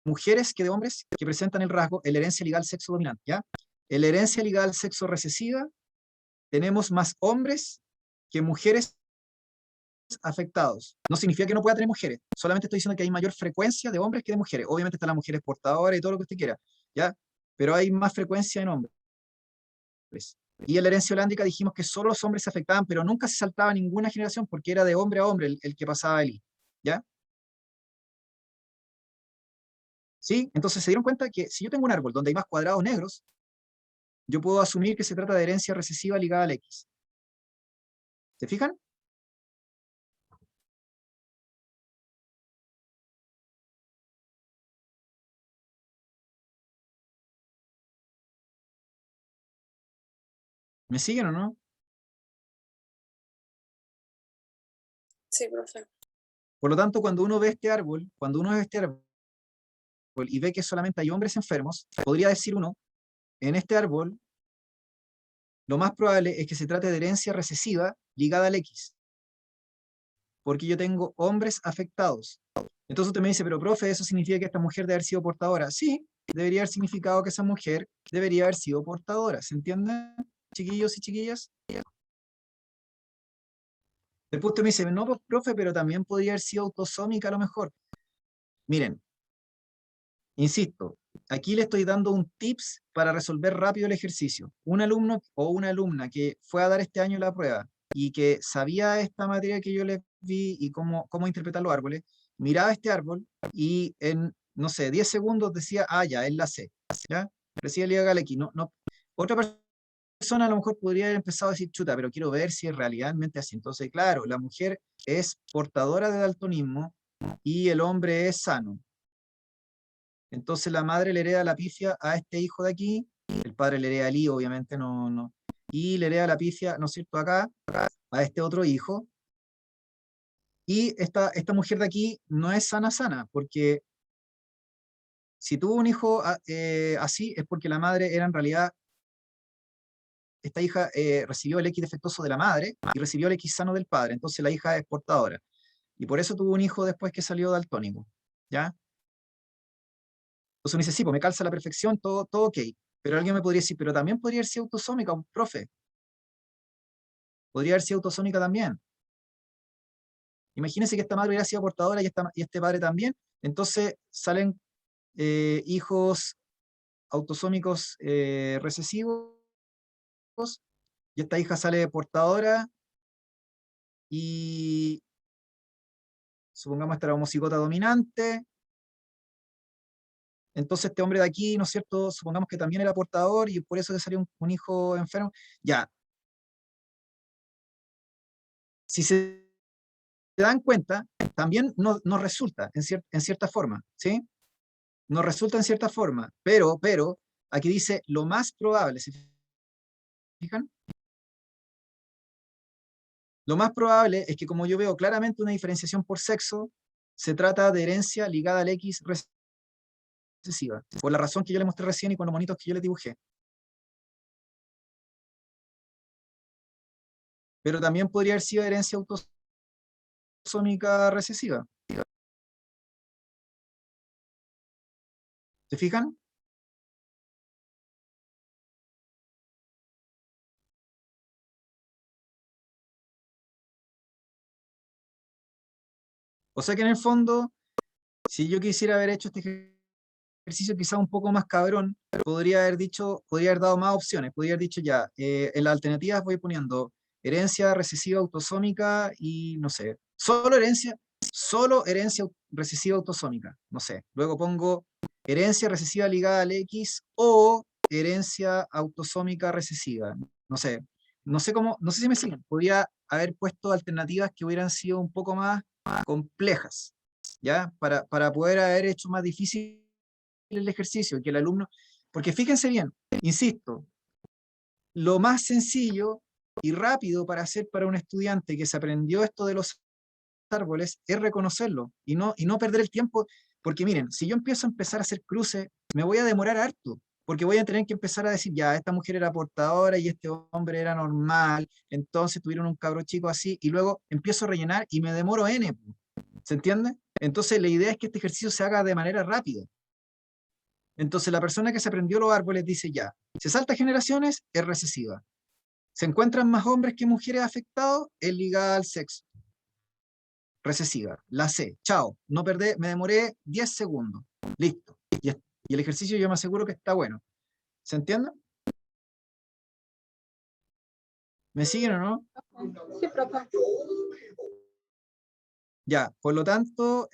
mujeres que de hombres que presentan el rasgo en la herencia ligada al sexo dominante, ¿ya? En la herencia ligada al sexo recesiva, tenemos más hombres que mujeres afectados. No significa que no pueda tener mujeres, solamente estoy diciendo que hay mayor frecuencia de hombres que de mujeres. Obviamente están las mujeres portadoras y todo lo que usted quiera, ¿ya? Pero hay más frecuencia en hombres. Y en la herencia holándica dijimos que solo los hombres se afectaban, pero nunca se saltaba ninguna generación porque era de hombre a hombre el que pasaba el I, ¿ya? ¿Sí? Entonces se dieron cuenta que si yo tengo un árbol donde hay más cuadrados negros, yo puedo asumir que se trata de herencia recesiva ligada al X. ¿Se fijan? ¿Me siguen o no? Sí, profe. Por lo tanto, cuando uno ve este árbol y ve que solamente hay hombres enfermos, podría decir uno, en este árbol, lo más probable es que se trate de herencia recesiva ligada al X, porque yo tengo hombres afectados. Entonces usted me dice, pero profe, ¿eso significa que esta mujer debe haber sido portadora? Sí, debería haber significado que esa mujer debería haber sido portadora. ¿Se entiende, chiquillos y chiquillas? Después usted me dice, no, pues, profe, pero también podría haber sido autosómica a lo mejor. Miren, insisto, aquí le estoy dando un tips para resolver rápido el ejercicio. Un alumno o una alumna que fue a dar este año la prueba y que sabía esta materia que yo les vi y cómo interpretar los árboles, miraba este árbol y en, no sé, 10 segundos decía, ah, ya, es la C. ¿Ya? Decía Liga Galecki. No, no. Otra persona a lo mejor podría haber empezado a decir, chuta, pero quiero ver si es realmente así. Entonces, claro, la mujer es portadora de daltonismo y el hombre es sano. Entonces la madre le hereda la pifia a este hijo de aquí, el padre le hereda el I, obviamente no, y le hereda la pifia, ¿no es cierto?, acá, a este otro hijo, Y esta mujer de aquí no es sana, porque si tuvo un hijo así, es porque la madre era en realidad, esta hija recibió el X defectuoso de la madre y recibió el X sano del padre, entonces la hija es portadora. Y por eso tuvo un hijo después que salió daltónico, ¿ya? Entonces uno dice, sí, pues me calza a la perfección, todo ok. Pero alguien me podría decir, pero también podría haber sido autosómica, un profe. Podría haber sido autosómica también. Imagínense que esta madre hubiera sido portadora y este padre también. Entonces salen hijos autosómicos recesivos y esta hija sale portadora y supongamos esta era homocigota dominante. Entonces este hombre de aquí, ¿no es cierto? Supongamos que también era portador y por eso le salió un hijo enfermo. Ya, si se dan cuenta, también nos resulta en cierta forma, ¿sí? Nos resulta en cierta forma, pero, aquí dice lo más probable, ¿se fijan? Lo más probable es que como yo veo claramente una diferenciación por sexo, se trata de herencia ligada al X recesiva, por la razón que yo le mostré recién y con los monitos que yo le dibujé. Pero también podría haber sido herencia autosómica recesiva. ¿Se fijan? O sea que en el fondo, si yo quisiera haber hecho este ejercicio quizá un poco más cabrón, podría haber dado más opciones, podría haber dicho ya, en las alternativas voy poniendo herencia recesiva autosómica y no sé, solo herencia recesiva autosómica, no sé. Luego pongo herencia recesiva ligada al X o herencia autosómica recesiva, no sé. No sé si me siguen. Podría haber puesto alternativas que hubieran sido un poco más complejas, ¿ya? Para poder haber hecho más difícil el ejercicio, que el alumno, porque fíjense bien, insisto, lo más sencillo y rápido para hacer para un estudiante que se aprendió esto de los árboles es reconocerlo y no perder el tiempo, porque miren, si yo empezar a hacer cruces, me voy a demorar harto, porque voy a tener que empezar a decir, ya, esta mujer era portadora y este hombre era normal, entonces tuvieron un cabro chico así, y luego empiezo a rellenar y me demoro N, ¿se entiende? Entonces la idea es que este ejercicio se haga de manera rápida. Entonces la persona que se aprendió los árboles dice ya, se salta generaciones, es recesiva. Se encuentran más hombres que mujeres afectados, es ligada al sexo. Recesiva. La C, chao, no perdé, me demoré 10 segundos. Listo. Y el ejercicio yo me aseguro que está bueno. ¿Se entiende? ¿Me siguen o no? Sí, profe. Ya, por lo tanto,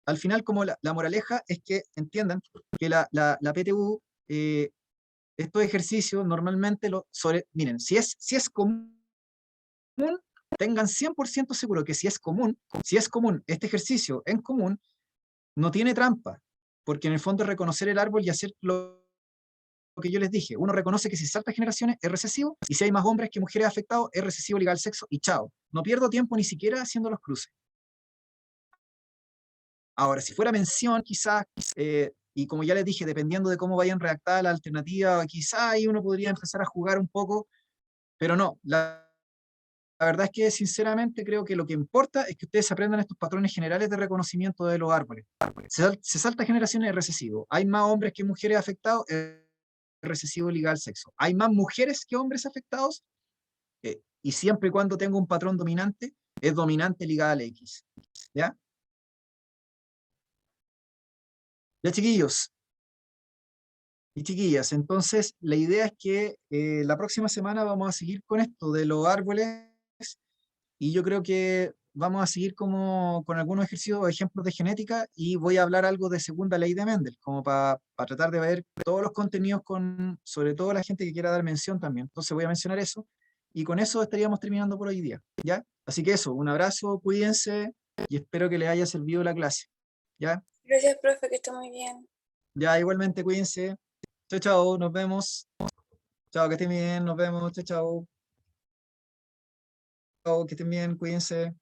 al final como la moraleja es que entiendan que la PTU, estos ejercicios normalmente, miren, si es común, tengan 100% seguro que si es común, este ejercicio en común, no tiene trampa, porque en el fondo es reconocer el árbol y hacer lo que yo les dije. Uno reconoce que si salta generaciones es recesivo, y si hay más hombres que mujeres afectados, es recesivo ligado al sexo, y chao. No pierdo tiempo ni siquiera haciendo los cruces. Ahora, si fuera mención, quizás, y como ya les dije, dependiendo de cómo vayan redactada la alternativa, quizás ahí uno podría empezar a jugar un poco, pero no, la verdad es que sinceramente creo que lo que importa es que ustedes aprendan estos patrones generales de reconocimiento de los árboles. Se salta generaciones de recesivo. Hay más hombres que mujeres afectados, recesivo ligado al sexo. Hay más mujeres que hombres afectados, y siempre y cuando tenga un patrón dominante, es dominante ligada al X. ¿Ya? Ya, chiquillos y chiquillas, entonces la idea es que la próxima semana vamos a seguir con esto de los árboles. Y yo creo que vamos a seguir como con algunos ejercicios o ejemplos de genética y voy a hablar algo de segunda ley de Mendel, como para tratar de ver todos los contenidos sobre todo la gente que quiera dar mención también. Entonces voy a mencionar eso y con eso estaríamos terminando por hoy día, ¿ya? Así que eso, un abrazo, cuídense y espero que les haya servido la clase, ¿ya? Gracias, profe, que está muy bien. Ya, igualmente, cuídense. Chao, chao, nos vemos. Chao, que estén bien, nos vemos. Chao, chao. que estén bien, cuídense.